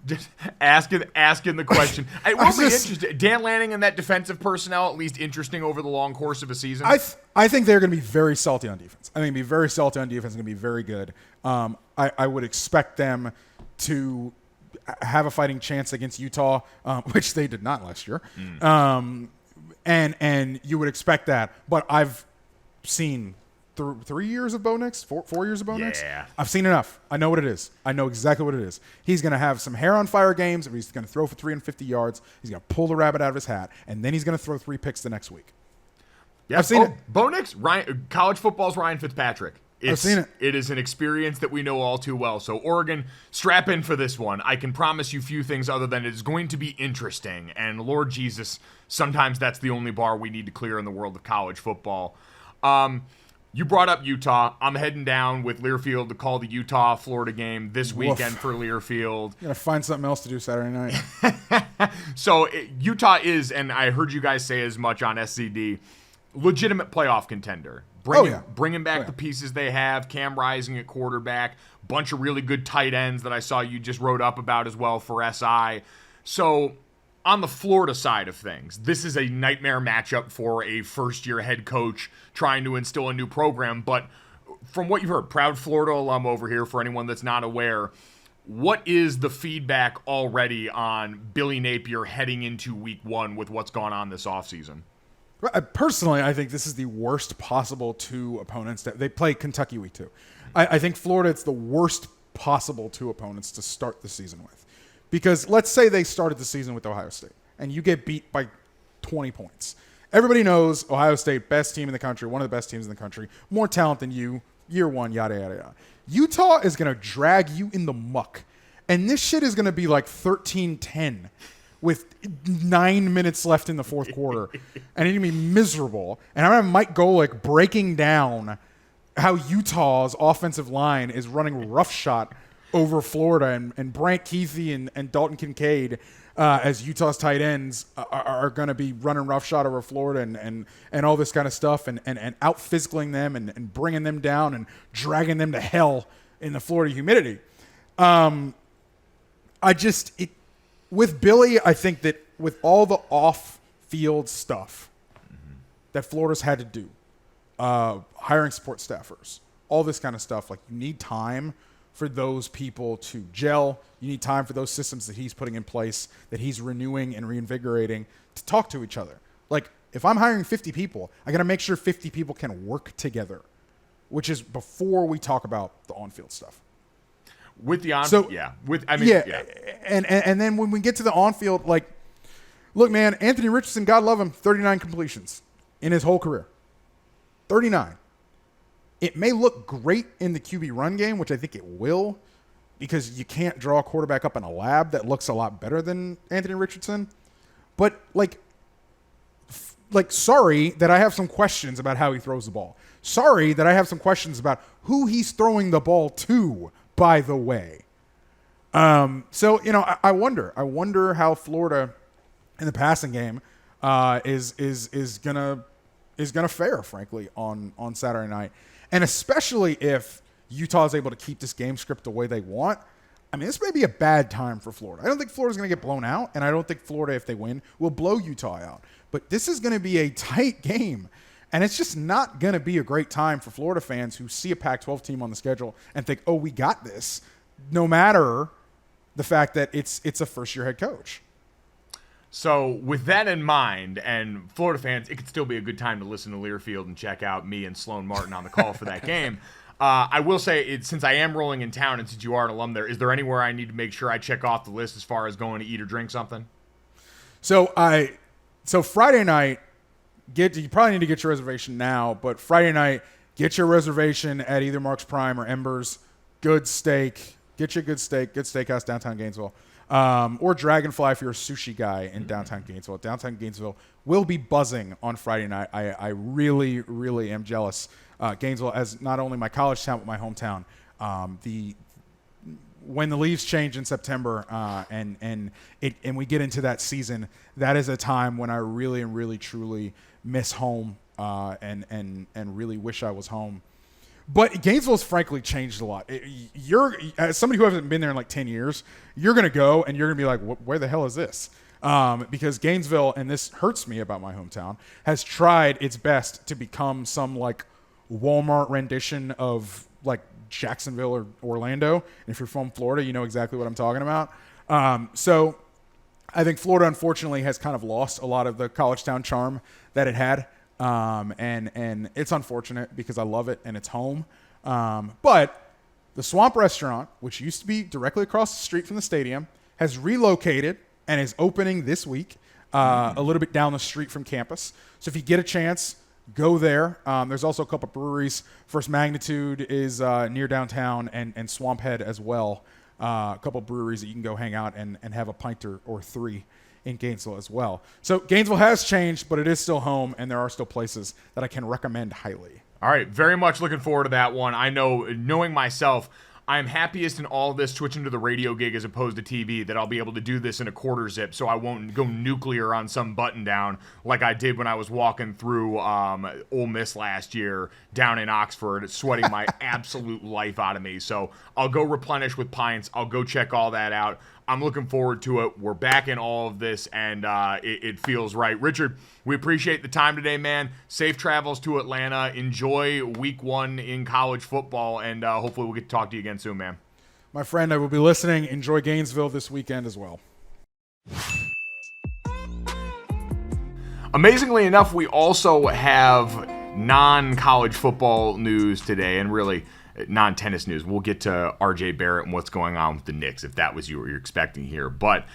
just asking the question. It will be interesting. Dan Lanning and that defensive personnel, at least interesting over the long course of a season. I think they're going to be very salty on defense. I think be very salty on defense. Going to be very good. I would expect them to have a fighting chance against Utah, which they did not last year. And you would expect that. But I've seen 3 years of Bo Nix, 4 years of Bo Nix. I've seen enough. I know what it is. I know exactly what it is. He's going to have some hair on fire games. He's going to throw for 350 yards. He's going to pull the rabbit out of his hat, and then he's going to throw 3 picks the next week. I've seen it. Bo Nix, college football's Ryan Fitzpatrick. I've seen it. It is an experience that we know all too well. So Oregon, strap in for this one. I can promise you few things other than it is going to be interesting. And Lord Jesus, sometimes that's the only bar we need to clear in the world of college football. You brought up Utah. I'm heading down with Learfield to call the Utah-Florida game this weekend for Learfield. You gotta find something else to do Saturday night. So Utah is, and I heard you guys say as much on SCD, legitimate playoff contender. Bringing back the pieces they have, Cam Rising at quarterback, bunch of really good tight ends that I saw you just wrote up about as well for SI. So on the Florida side of things, this is a nightmare matchup for a first-year head coach trying to instill a new program. But from what you've heard, proud Florida alum over here for anyone that's not aware, what is the feedback already on Billy Napier heading into week one with what's gone on this offseason? Personally, I think this is the worst possible two opponents. They play Kentucky week 2. I think Florida, it's the worst possible two opponents to start the season with. Because let's say they started the season with Ohio State, and you get beat by 20 points. Everybody knows Ohio State, best team in the country, one of the best teams in the country, more talent than you, year one, yada, yada, yada. Utah is going to drag you in the muck. And this shit is going to be like 13-10 with 9 minutes left in the fourth quarter. And it's going to be miserable. And I'm going to have Mike Golick breaking down how Utah's offensive line is running roughshod over Florida. And Brant Keithy and Dalton Kincaid as Utah's tight ends are going to be running roughshod over Florida and all this kind of stuff and out-physicaling them and bringing them down and dragging them to hell in the Florida humidity. With Billy, I think that with all the off-field stuff that Florida's had to do, hiring support staffers, all this kind of stuff, like you need time for those people to gel. You need time for those systems that he's putting in place, that he's renewing and reinvigorating to talk to each other. Like if I'm hiring 50 people, I got to make sure 50 people can work together, which is before we talk about the on-field stuff. With the And then when we get to the on-field, like, look, man, Anthony Richardson, God love him, 39 completions in his whole career. 39. It may look great in the QB run game, which I think it will, because you can't draw a quarterback up in a lab that looks a lot better than Anthony Richardson. But, sorry that I have some questions about how he throws the ball. Sorry that I have some questions about who he's throwing the ball to, by the way. So, I wonder how Florida in the passing game is gonna fare, frankly, on Saturday night. And especially if Utah is able to keep this game script the way they want. I mean, this may be a bad time for Florida. I don't think Florida's going to get blown out, and I don't think Florida, if they win, will blow Utah out. But this is going to be a tight game, and it's just not going to be a great time for Florida fans who see a Pac-12 team on the schedule and think, oh, we got this, no matter the fact that it's a first-year head coach. So with that in mind, and Florida fans, it could still be a good time to listen to Learfield and check out me and Sloan Martin on the call for that game. I will say, since I am rolling in town and since you are an alum there, is there anywhere I need to make sure I check off the list as far as going to eat or drink something? So Friday night, you probably need to get your reservation now, but Friday night, get your reservation at either Mark's Prime or Embers. Good steak. Get you a good steak. Good steakhouse downtown Gainesville. Or Dragonfly if you're a sushi guy in downtown Gainesville. Downtown Gainesville will be buzzing on Friday night. I really, really am jealous. Gainesville as not only my college town, but my hometown. When the leaves change in September and we get into that season, that is a time when I really and really truly miss home and really wish I was home. But Gainesville's frankly changed a lot. You're as somebody who hasn't been there in like 10 years, you're going to go and you're going to be like, where the hell is this? Because Gainesville, and this hurts me about my hometown, has tried its best to become some like Walmart rendition of like Jacksonville or Orlando. And if you're from Florida, you know exactly what I'm talking about. So I think Florida, unfortunately, has kind of lost a lot of the college town charm that it had. And it's unfortunate because I love it and it's home. But the Swamp Restaurant, which used to be directly across the street from the stadium, has relocated and is opening this week, a little bit down the street from campus. So if you get a chance, go there. There's also a couple breweries. First Magnitude is near downtown and Swamp Head as well. A couple breweries that you can go hang out and have a pint or three in Gainesville as well. So Gainesville has changed, but it is still home, and there are still places that I can recommend highly. All right, very much looking forward to that one. I know, knowing myself, I'm happiest in all of this switching to the radio gig as opposed to TV, that I'll be able to do this in a quarter zip so I won't go nuclear on some button down like I did when I was walking through Ole Miss last year down in Oxford, sweating my absolute life out of me. So I'll go replenish with pints. I'll go check all that out. I'm looking forward to it. We're back in all of this, and it feels right. Richard, we appreciate the time today, man. Safe travels to Atlanta. Enjoy week 1 in college football, and hopefully we'll get to talk to you again soon, man. My friend, I will be listening. Enjoy Gainesville this weekend as well. Amazingly enough, we also have non-college football news today, and really non-tennis news. We'll get to RJ Barrett and what's going on with the Knicks, if that was what you're expecting here. But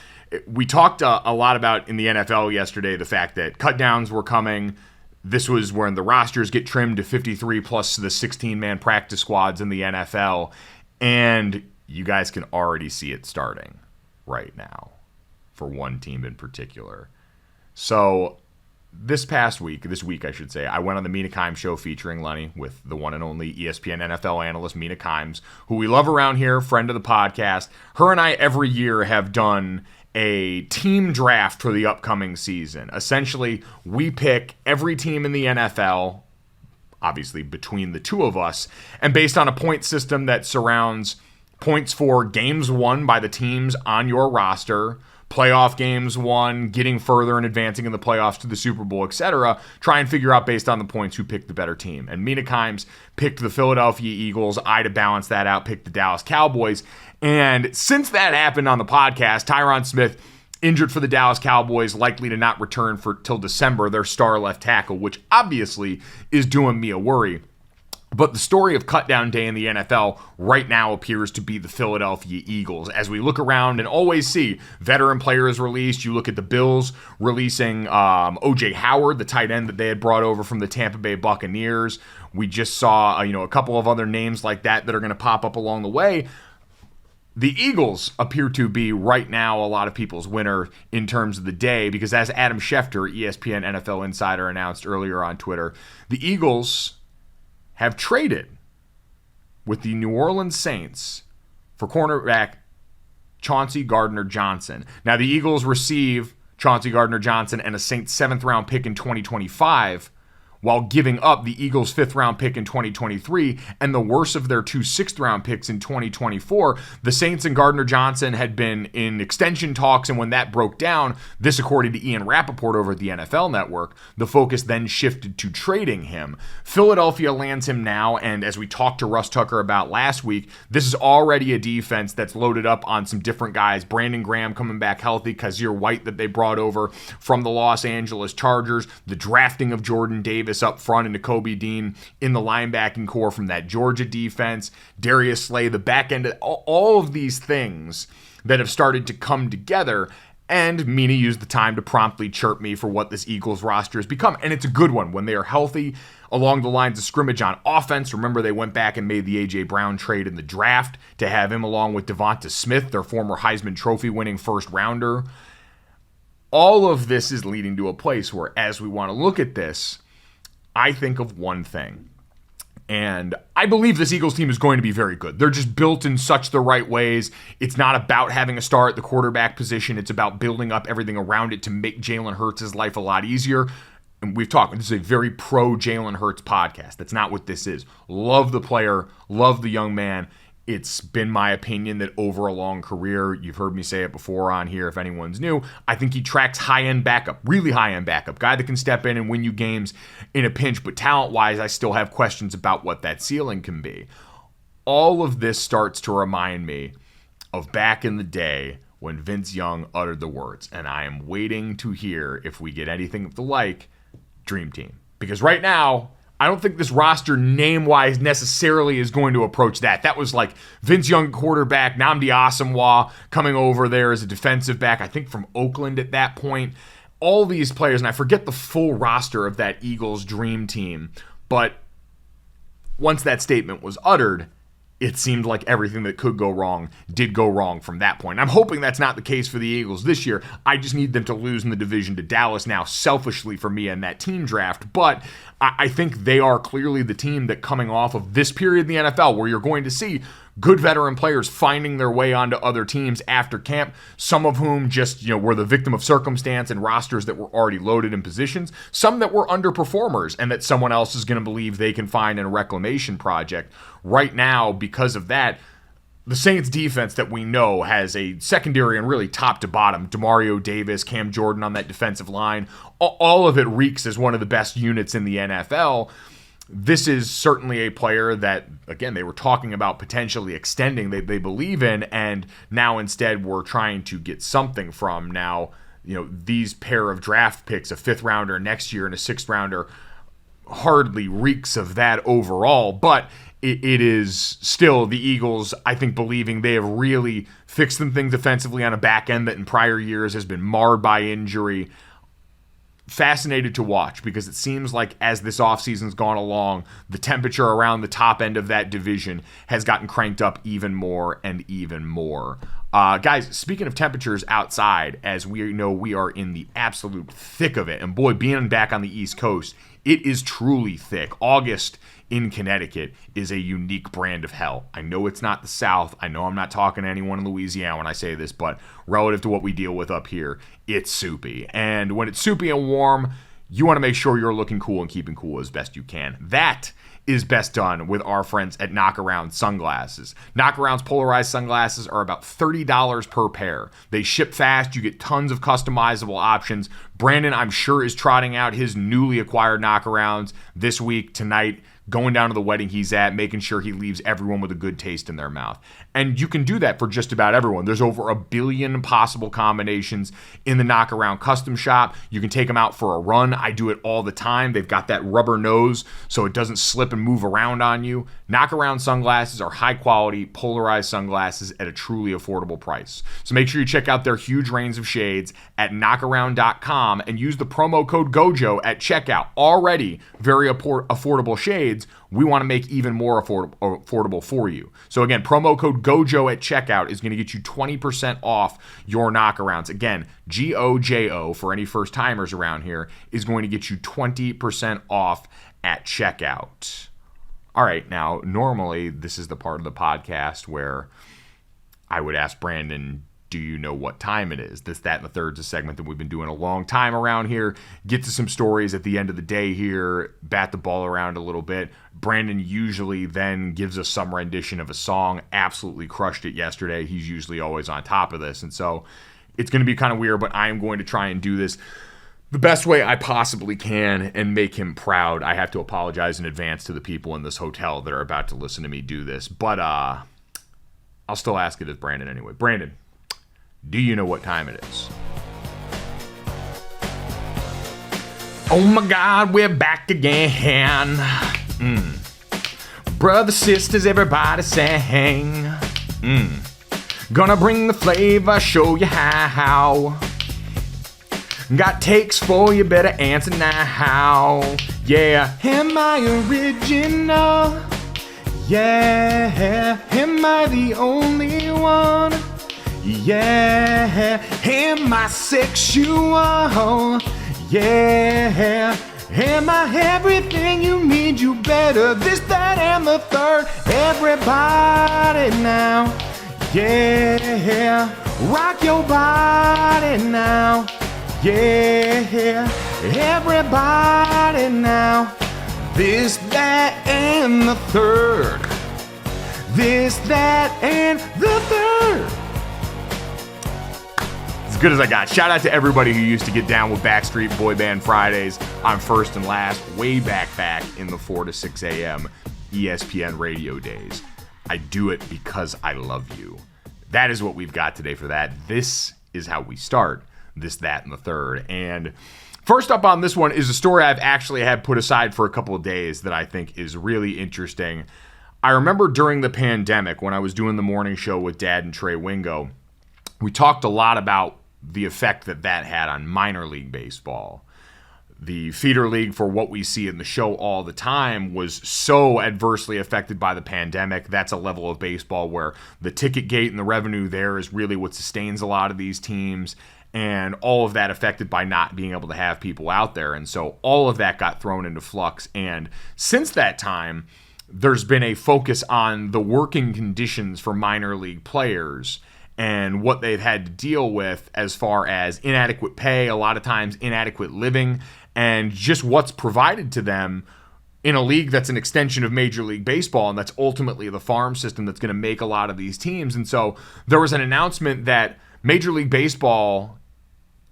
we talked a lot about in the NFL yesterday the fact that cutdowns were coming. This was when the rosters get trimmed to 53 plus the 16-man practice squads in the NFL. And you guys can already see it starting right now for one team in particular. So this week, I should say, I went on the Mina Kimes show featuring Lenny with the one and only ESPN NFL analyst Mina Kimes, who we love around here, friend of the podcast. Her and I every year have done a team draft for the upcoming season. Essentially, we pick every team in the NFL, obviously between the two of us, and based on a point system that surrounds points for games won by the teams on your roster, playoff games won, getting further and advancing in the playoffs to the Super Bowl, etc. Try and figure out based on the points who picked the better team. And Mina Kimes picked the Philadelphia Eagles. I, to balance that out, picked the Dallas Cowboys. And since that happened on the podcast, Tyron Smith injured for the Dallas Cowboys, likely to not return till December, their star left tackle, which obviously is doing me a worry. But the story of cutdown day in the NFL right now appears to be the Philadelphia Eagles. As we look around and always see veteran players released, you look at the Bills releasing O.J. Howard, the tight end that they had brought over from the Tampa Bay Buccaneers. We just saw a couple of other names like that are going to pop up along the way. The Eagles appear to be right now a lot of people's winner in terms of the day, because as Adam Schefter, ESPN NFL insider, announced earlier on Twitter, the Eagles have traded with the New Orleans Saints for cornerback Chauncey Gardner-Johnson. Now, the Eagles receive Chauncey Gardner-Johnson and a Saints 7th-round pick in 2025, while giving up the Eagles' 5th-round pick in 2023 and the worst of their 2 6th-round picks in 2024. The Saints and Gardner-Johnson had been in extension talks, and when that broke down, this according to Ian Rappaport over at the NFL Network, the focus then shifted to trading him. Philadelphia lands him now, and as we talked to Russ Tucker about last week, this is already a defense that's loaded up on some different guys. Brandon Graham coming back healthy, Kazir White that they brought over from the Los Angeles Chargers, the drafting of Jordan Davis up front and Nakobe Dean in the linebacking core from that Georgia defense, Darius Slay, the back end, all of these things that have started to come together. And Mina used the time to promptly chirp me for what this Eagles roster has become. And it's a good one when they are healthy along the lines of scrimmage on offense. Remember, they went back and made the A.J. Brown trade in the draft to have him along with Devonta Smith, their former Heisman Trophy winning first rounder. All of this is leading to a place where, as we want to look at this, I think of one thing, and I believe this Eagles team is going to be very good. They're just built in such the right ways. It's not about having a star at the quarterback position. It's about building up everything around it to make Jalen Hurts' life a lot easier. And we've talked, this is a very pro Jalen Hurts podcast. That's not what this is. Love the player, love the young man. It's been my opinion that over a long career, you've heard me say it before on here if anyone's new, I think he tracks high-end backup, really high-end backup, guy that can step in and win you games in a pinch, but talent-wise, I still have questions about what that ceiling can be. All of this starts to remind me of back in the day when Vince Young uttered the words, and I am waiting to hear if we get anything of the like, Dream Team. Because right now, I don't think this roster name-wise necessarily is going to approach that. That was like Vince Young quarterback, Nnamdi Asomugha coming over there as a defensive back, I think from Oakland at that point. All these players, and I forget the full roster of that Eagles dream team, but once that statement was uttered, it seemed like everything that could go wrong did go wrong from that point. I'm hoping that's not the case for the Eagles this year. I just need them to lose in the division to Dallas now, selfishly for me in that team draft. But I think they are clearly the team that, coming off of this period in the NFL where you're going to see good veteran players finding their way onto other teams after camp, some of whom just, were the victim of circumstance and rosters that were already loaded in positions, some that were underperformers and that someone else is going to believe they can find in a reclamation project. Right now, because of that, the Saints defense that we know has a secondary and really top to bottom, Demario Davis, Cam Jordan on that defensive line, all of it reeks as one of the best units in the NFL. This is certainly a player that, again, they were talking about potentially extending, they believe in, and now instead we're trying to get something from. Now, these pair of draft picks, a 5th rounder next year and a 6th rounder, hardly reeks of that overall, but it is still the Eagles, I think, believing they have really fixed some things defensively on a back end that in prior years has been marred by injury. Fascinated to watch, because it seems like as this offseason's gone along, the temperature around the top end of that division has gotten cranked up even more and even more. Guys, speaking of temperatures outside, as we know, we are in the absolute thick of it. And boy, being back on the East Coast, it is truly thick. August in Connecticut is a unique brand of hell. I know it's not the South. I know I'm not talking to anyone in Louisiana when I say this, but relative to what we deal with up here, it's soupy. And when it's soupy and warm, you want to make sure you're looking cool and keeping cool as best you can. That is best done with our friends at Knockaround Sunglasses. Knockaround's polarized sunglasses are about $30 per pair. They ship fast. You get tons of customizable options. Brandon, I'm sure, is trotting out his newly acquired Knockarounds this week, tonight, going down to the wedding he's at, making sure he leaves everyone with a good taste in their mouth. And you can do that for just about everyone. There's over 1 billion possible combinations in the Knockaround custom shop. You can take them out for a run. I do it all the time. They've got that rubber nose so it doesn't slip and move around on you. Knockaround sunglasses are high quality, polarized sunglasses at a truly affordable price. So make sure you check out their huge range of shades at knockaround.com and use the promo code GoJo at checkout. Already very affordable shades, we want to make even more affordable for you. So again, promo code GoJo at checkout is going to get you 20% off your Knockarounds. Again, GOJO, for any first timers around here, is going to get you 20% off at checkout. All right, now normally this is the part of the podcast where I would ask Brandon, do you know what time it is? This, That, and the Third's a segment that we've been doing a long time around here. Get to some stories at the end of the day here, bat the ball around a little bit. Brandon usually then gives us some rendition of a song. Absolutely crushed it yesterday. He's usually always on top of this. And so it's going to be kind of weird, but I am going to try and do this the best way I possibly can and make him proud. I have to apologize in advance to the people in this hotel that are about to listen to me do this. But I'll still ask it as Brandon anyway. Brandon, do you know what time it is? Oh my God, we're back again. Brothers, sisters, everybody sing. Gonna bring the flavor, show you how. Got takes for you, better answer now. Yeah, am I original? Yeah, am I the only one? Yeah, am I sexual? Yeah, am I everything you need? You better this, that, and the third. Everybody now. Yeah, rock your body now. Yeah, everybody now. This, that, and the third. This, that, and the third. Good as I got. Shout out to everybody who used to get down with Backstreet Boy Band Fridays on First and Last, way back in the 4 to 6 a.m. ESPN radio days. I do it because I love you. That is what we've got today for that. This is how we start This, That, and the Third. And first up on this one is a story I've actually had put aside for a couple of days that I think is really interesting. I remember during the pandemic when I was doing the morning show with Dad and Trey Wingo, we talked a lot about the effect that had on minor league baseball. the feeder league for what we see in the show all the time was so adversely affected by the pandemic. That's a level of baseball where the ticket gate and the revenue there is really what sustains a lot of these teams, and all of that affected by not being able to have people out there. And so all of that got thrown into flux. And since that time, there's been a focus on the working conditions for minor league players and what they've had to deal with as far as inadequate pay, a lot of times inadequate living, and just what's provided to them in a league that's an extension of Major League Baseball, and that's ultimately the farm system that's going to make a lot of these teams. And so there was an announcement that Major League Baseball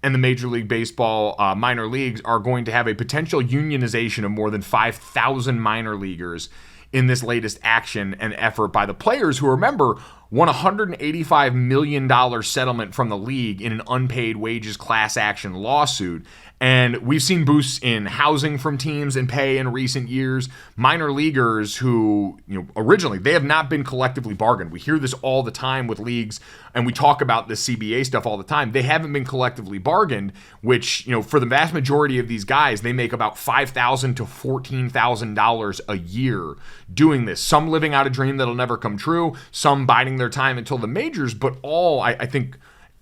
and the Major League Baseball minor leagues are going to have a potential unionization of more than 5,000 minor leaguers in this latest action and effort by the players who, remember, won a $185 million settlement from the league in an unpaid wages class action lawsuit. And we've seen boosts in housing from teams and pay in recent years. Minor leaguers who, originally, they have not been collectively bargained. We hear this all the time with leagues, and we talk about this CBA stuff all the time. They haven't been collectively bargained, which, for the vast majority of these guys, they make about $5,000 to $14,000 a year doing this. Some living out a dream that'll never come true, some biding their time until the majors, but all, I think,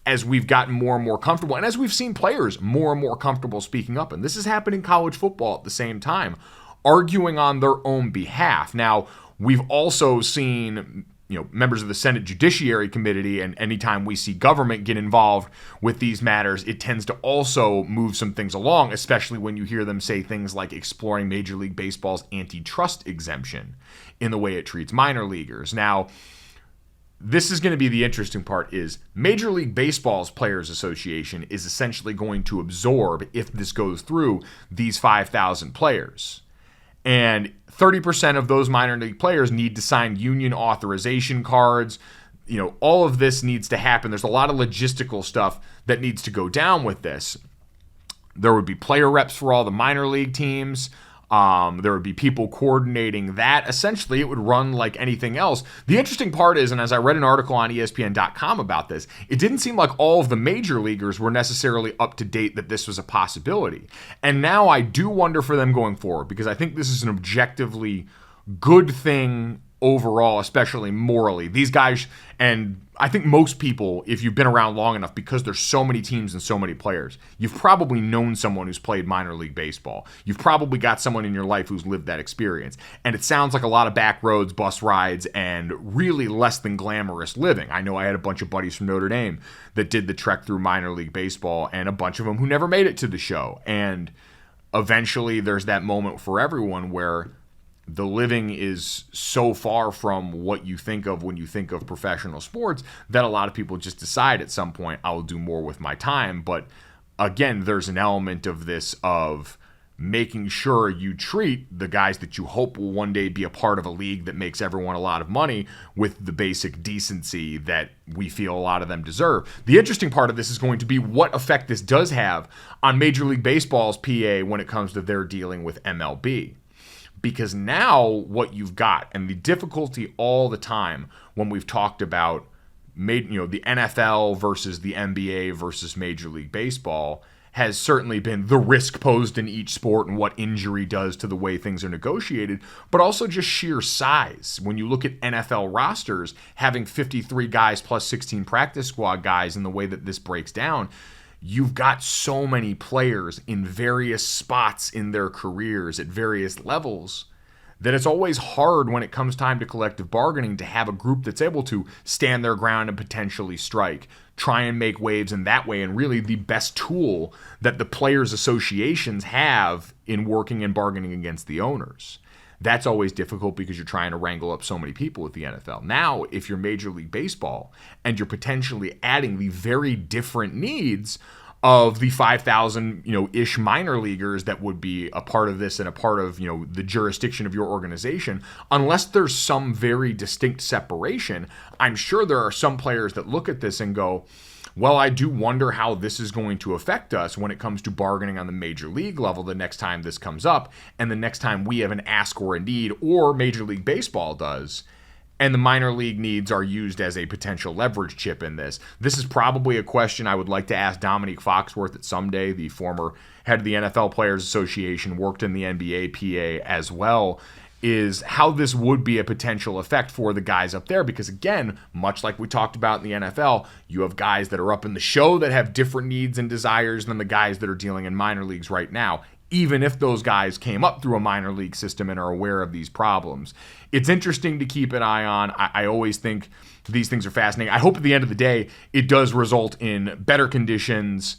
as we've gotten more and more comfortable, and as we've seen players more and more comfortable speaking up, and this has happened in college football at the same time, arguing on their own behalf. Now, we've also seen, members of the Senate Judiciary Committee, and anytime we see government get involved with these matters, it tends to also move some things along, especially when you hear them say things like exploring Major League Baseball's antitrust exemption in the way it treats minor leaguers. Now, this is going to be the interesting part, is Major League Baseball's Players Association is essentially going to absorb, if this goes through, these 5,000 players. And 30% of those minor league players need to sign union authorization cards. All of this needs to happen. There's a lot of logistical stuff that needs to go down with this. There would be player reps for all the minor league teams. There would be people coordinating that. Essentially, it would run like anything else. The interesting part is, and as I read an article on ESPN.com about this, it didn't seem like all of the major leaguers were necessarily up to date that this was a possibility. And now I do wonder for them going forward, because I think this is an objectively good thing overall, especially morally. These guys, and I think most people, if you've been around long enough, because there's so many teams and so many players, you've probably known someone who's played minor league baseball. You've probably got someone in your life who's lived that experience. And it sounds like a lot of back roads, bus rides, and really less than glamorous living. I know I had a bunch of buddies from Notre Dame that did the trek through minor league baseball, and a bunch of them who never made it to the show. And eventually there's that moment for everyone where the living is so far from what you think of when you think of professional sports that a lot of people just decide at some point, I will do more with my time. But again, there's an element of this of making sure you treat the guys that you hope will one day be a part of a league that makes everyone a lot of money with the basic decency that we feel a lot of them deserve. The interesting part of this is going to be what effect this does have on Major League Baseball's PA when it comes to their dealing with MLB. Because now what you've got, and the difficulty all the time when we've talked about the NFL versus the NBA versus Major League Baseball, has certainly been the risk posed in each sport and what injury does to the way things are negotiated, but also just sheer size. When you look at NFL rosters, having 53 guys plus 16 practice squad guys in the way that this breaks down, you've got so many players in various spots in their careers at various levels that it's always hard when it comes time to collective bargaining to have a group that's able to stand their ground and potentially strike, try and make waves in that way. And really the best tool that the players' associations have in working and bargaining against the owners. That's always difficult because you're trying to wrangle up so many people with the NFL. Now, if you're Major League Baseball and you're potentially adding the very different needs of the 5,000, ish minor leaguers that would be a part of this and a part of, the jurisdiction of your organization, unless there's some very distinct separation, I'm sure there are some players that look at this and go, well, I do wonder how this is going to affect us when it comes to bargaining on the major league level the next time this comes up and the next time we have an ask or a need, or Major League Baseball does. and the minor league needs are used as a potential leverage chip in this. This is probably a question I would like to ask Dominique Foxworth at someday, the former head of the NFL Players Association, worked in the NBA PA as well, is how this would be a potential effect for the guys up there. Because again, much like we talked about in the NFL, you have guys that are up in the show that have different needs and desires than the guys that are dealing in minor leagues right now, even if those guys came up through a minor league system and are aware of these problems. It's interesting to keep an eye on. I always think these things are fascinating. I hope at the end of the day, it does result in better conditions.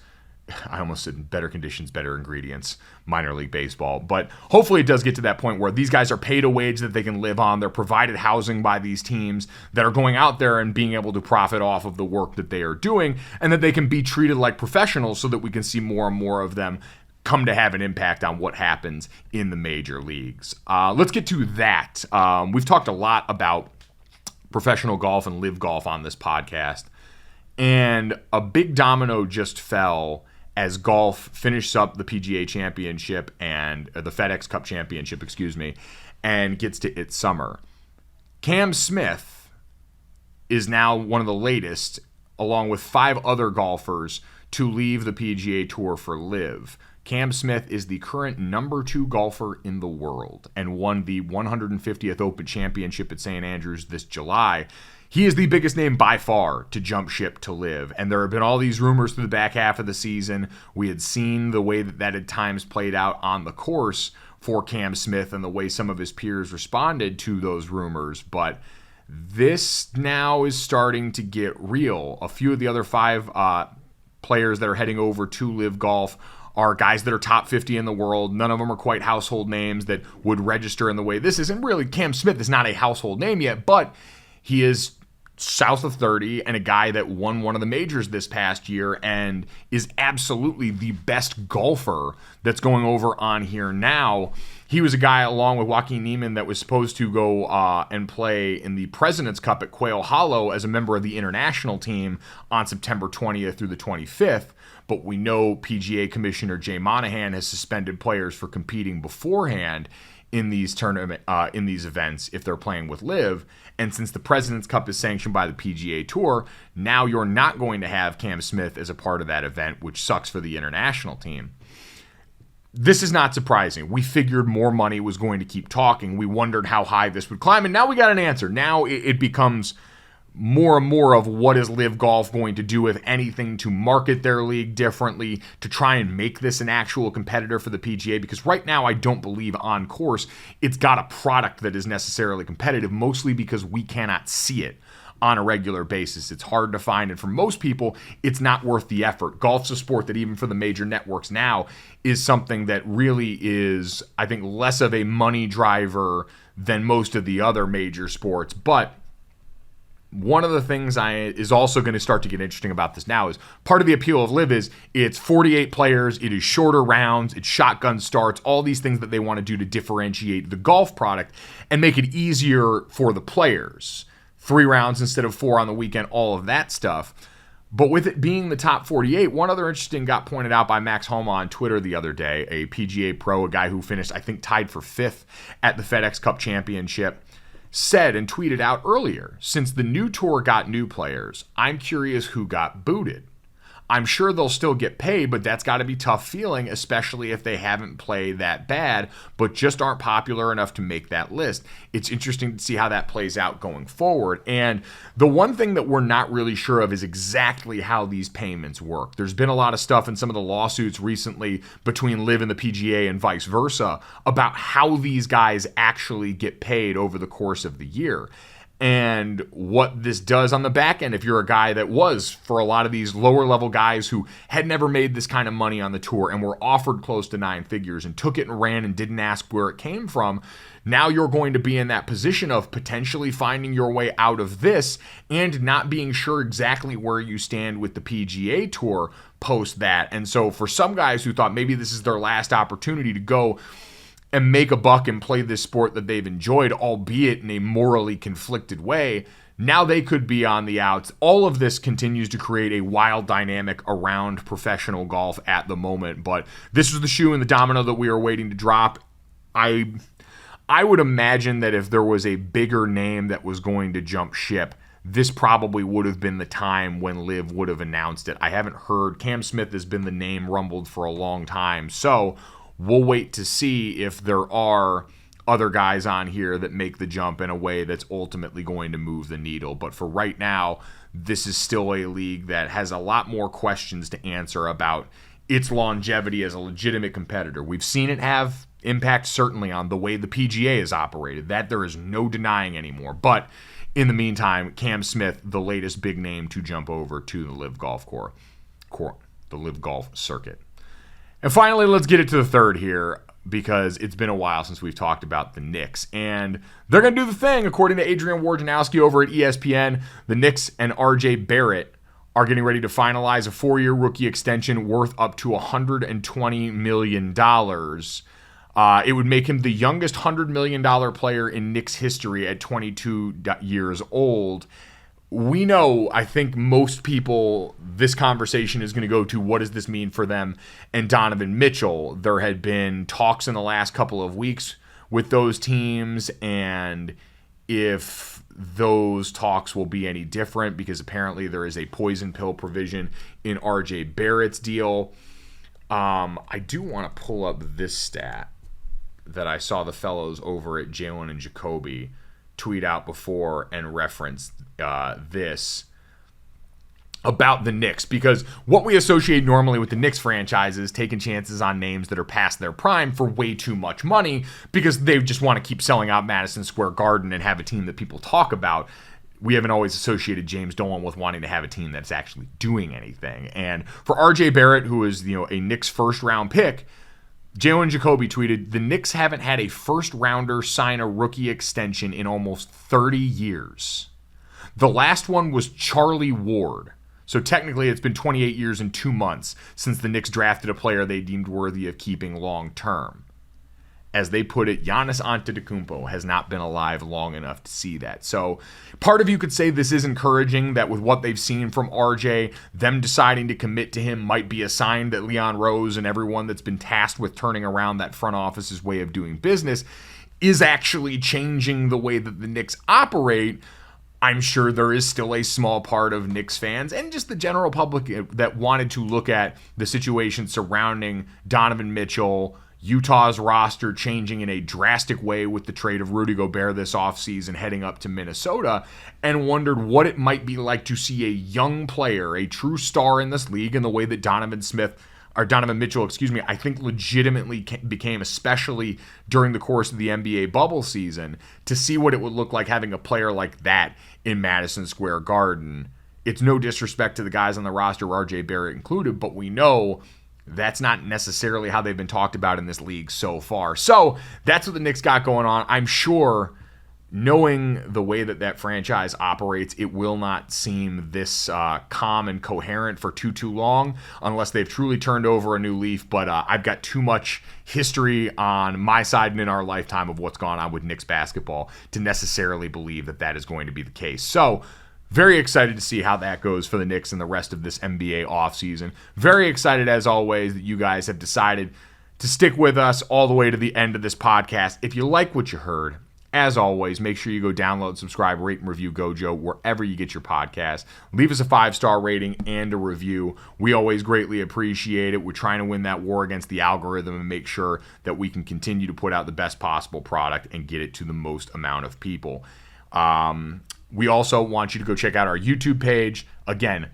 I almost said better conditions, better ingredients, minor league baseball. But hopefully it does get to that point where these guys are paid a wage that they can live on. They're provided housing by these teams that are going out there and being able to profit off of the work that they are doing, and that they can be treated like professionals so that we can see more and more of them come to have an impact on what happens in the major leagues. Let's get to that. We've talked a lot about professional golf and live golf on this podcast, and a big domino just fell as golf finishes up the PGA Championship and the FedEx Cup Championship, and gets to its summer. Cam Smith is now one of the latest, along with 5 other golfers, to leave the PGA Tour for LIV. Cam Smith is the current number 2 golfer in the world and won the 150th Open Championship at St. Andrews this July. He is the biggest name by far to jump ship to LIV. And there have been all these rumors through the back half of the season. We had seen the way that at times played out on the course for Cam Smith and the way some of his peers responded to those rumors. But this now is starting to get real. A few of the other 5 players that are heading over to LIV Golf are guys that are top 50 in the world. None of them are quite household names that would register in the way this is. And really, Cam Smith is not a household name yet, but he is south of 30 and a guy that won one of the majors this past year and is absolutely the best golfer that's going over on here now. He was a guy, along with Joaquin Niemann, that was supposed to go and play in the President's Cup at Quail Hollow as a member of the international team on September 20th through the 25th. But we know PGA Commissioner Jay Monahan has suspended players for competing beforehand in these events if they're playing with LIV. And since the President's Cup is sanctioned by the PGA Tour, now you're not going to have Cam Smith as a part of that event, which sucks for the international team. This is not surprising. We figured more money was going to keep talking. We wondered how high this would climb, and now we got an answer. Now it becomes more and more of what is LIV Golf going to do, if anything, to market their league differently, to try and make this an actual competitor for the PGA, because right now I don't believe on course it's got a product that is necessarily competitive, mostly because we cannot see it on a regular basis. It's hard to find, and for most people, it's not worth the effort. Golf's a sport that even for the major networks now is something that really is, I think, less of a money driver than most of the other major sports. But one of the things is also going to start to get interesting about this now is part of the appeal of LIV is it's 48 players, it is shorter rounds, it's shotgun starts, all these things that they want to do to differentiate the golf product and make it easier for the players. 3 rounds instead of 4 on the weekend, all of that stuff. But with it being the top 48, one other interesting got pointed out by Max Homa on Twitter the other day, a PGA pro, a guy who finished, I think, tied for 5th at the FedEx Cup Championship, said and tweeted out earlier, since the new tour got new players, I'm curious who got booted. I'm sure they'll still get paid, but that's got to be tough feeling, especially if they haven't played that bad, but just aren't popular enough to make that list. It's interesting to see how that plays out going forward. And the one thing that we're not really sure of is exactly how these payments work. There's been a lot of stuff in some of the lawsuits recently between LIV and the PGA and vice versa about how these guys actually get paid over the course of the year. And what this does on the back end, if you're a guy that was, for a lot of these lower level guys who had never made this kind of money on the tour and were offered close to 9 figures and took it and ran and didn't ask where it came from, now you're going to be in that position of potentially finding your way out of this and not being sure exactly where you stand with the PGA Tour post that. And so for some guys who thought maybe this is their last opportunity to go and make a buck and play this sport that they've enjoyed, albeit in a morally conflicted way, now they could be on the outs. All of this continues to create a wild dynamic around professional golf at the moment, but this was the shoe and the domino that we were waiting to drop. I I would imagine that if there was a bigger name that was going to jump ship, this probably would have been the time when Liv would have announced it. I haven't heard. Cam Smith has been the name rumbled for a long time, so we'll wait to see if there are other guys on here that make the jump in a way that's ultimately going to move the needle. But for right now, this is still a league that has a lot more questions to answer about its longevity as a legitimate competitor. We've seen it have impact certainly on the way the PGA is operated. That there is no denying anymore. But in the meantime, Cam Smith, the latest big name to jump over to the Live Golf the Live Golf circuit. And finally, let's get it to the third here, because it's been a while since we've talked about the Knicks. And they're going to do the thing. According to Adrian Wojnarowski over at ESPN, the Knicks and RJ Barrett are getting ready to finalize a 4-year rookie extension worth up to $120 million. It would make him the youngest $100 million player in Knicks history at 22 years old. We know, I think most people, this conversation is going to go to what does this mean for them and Donovan Mitchell. There had been talks in the last couple of weeks with those teams, and if those talks will be any different, because apparently there is a poison pill provision in RJ Barrett's deal. I do want to pull up this stat that I saw the fellows over at Jalen and Jacoby tweet out before and reference this about the Knicks, because what we associate normally with the Knicks franchise is taking chances on names that are past their prime for way too much money because they just want to keep selling out Madison Square Garden and have a team that people talk about. We haven't always associated James Dolan with wanting to have a team that's actually doing anything. And for RJ Barrett, who is a Knicks first round pick, Jalen Jacoby tweeted, "The Knicks haven't had a first-rounder sign a rookie extension in almost 30 years. The last one was Charlie Ward. So technically it's been 28 years and 2 months since the Knicks drafted a player they deemed worthy of keeping long-term. As they put it, Giannis Antetokounmpo has not been alive long enough to see that." So part of you could say this is encouraging, that with what they've seen from RJ, them deciding to commit to him might be a sign that Leon Rose and everyone that's been tasked with turning around that front office's way of doing business is actually changing the way that the Knicks operate. I'm sure there is still a small part of Knicks fans and just the general public that wanted to look at the situation surrounding Donovan Mitchell, Utah's roster changing in a drastic way with the trade of Rudy Gobert this offseason heading up to Minnesota, and wondered what it might be like to see a young player, a true star in this league, in the way that Donovan Mitchell, I think legitimately became, especially during the course of the NBA bubble season, to see what it would look like having a player like that in Madison Square Garden. It's no disrespect to the guys on the roster, RJ Barrett included, but we know that's not necessarily how they've been talked about in this league so far. So that's what the Knicks got going on. I'm sure, knowing the way that that franchise operates, it will not seem this calm and coherent for too long unless they've truly turned over a new leaf. But I've got too much history on my side and in our lifetime of what's gone on with Knicks basketball to necessarily believe that that is going to be the case. So very excited to see how that goes for the Knicks and the rest of this NBA offseason. Very excited, as always, that you guys have decided to stick with us all the way to the end of this podcast. If you like what you heard, as always, make sure you go download, subscribe, rate, and review GoJo wherever you get your podcast. Leave us a 5-star rating and a review. We always greatly appreciate it. We're trying to win that war against the algorithm and make sure that we can continue to put out the best possible product and get it to the most amount of people. We also want you to go check out our YouTube page. Again,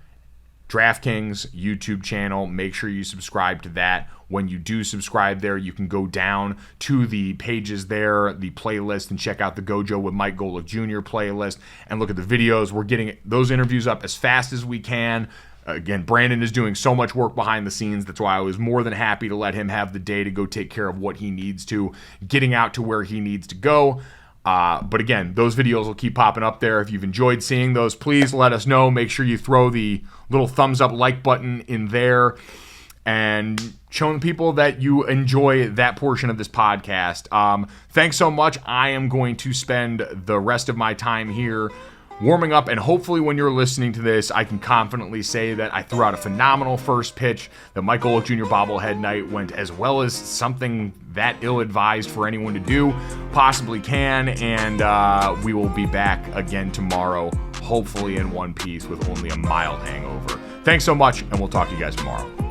DraftKings YouTube channel. Make sure you subscribe to that. When you do subscribe there, you can go down to the pages there, the playlist, and check out the GoJo with Mike Golick Jr. playlist and look at the videos. We're getting those interviews up as fast as we can. Again, Brandon is doing so much work behind the scenes. That's why I was more than happy to let him have the day to go take care of what he needs to, getting out to where he needs to go. But again, those videos will keep popping up there. If you've enjoyed seeing those, please let us know. Make sure you throw the little thumbs up like button in there and showing people that you enjoy that portion of this podcast. Thanks so much. I am going to spend the rest of my time here warming up, and hopefully when you're listening to this, I can confidently say that I threw out a phenomenal first pitch. The Mike Golick Jr. bobblehead night went as well as something that ill-advised for anyone to do possibly can, and we will be back again tomorrow, hopefully in one piece with only a mild hangover. Thanks so much, and we'll talk to you guys tomorrow.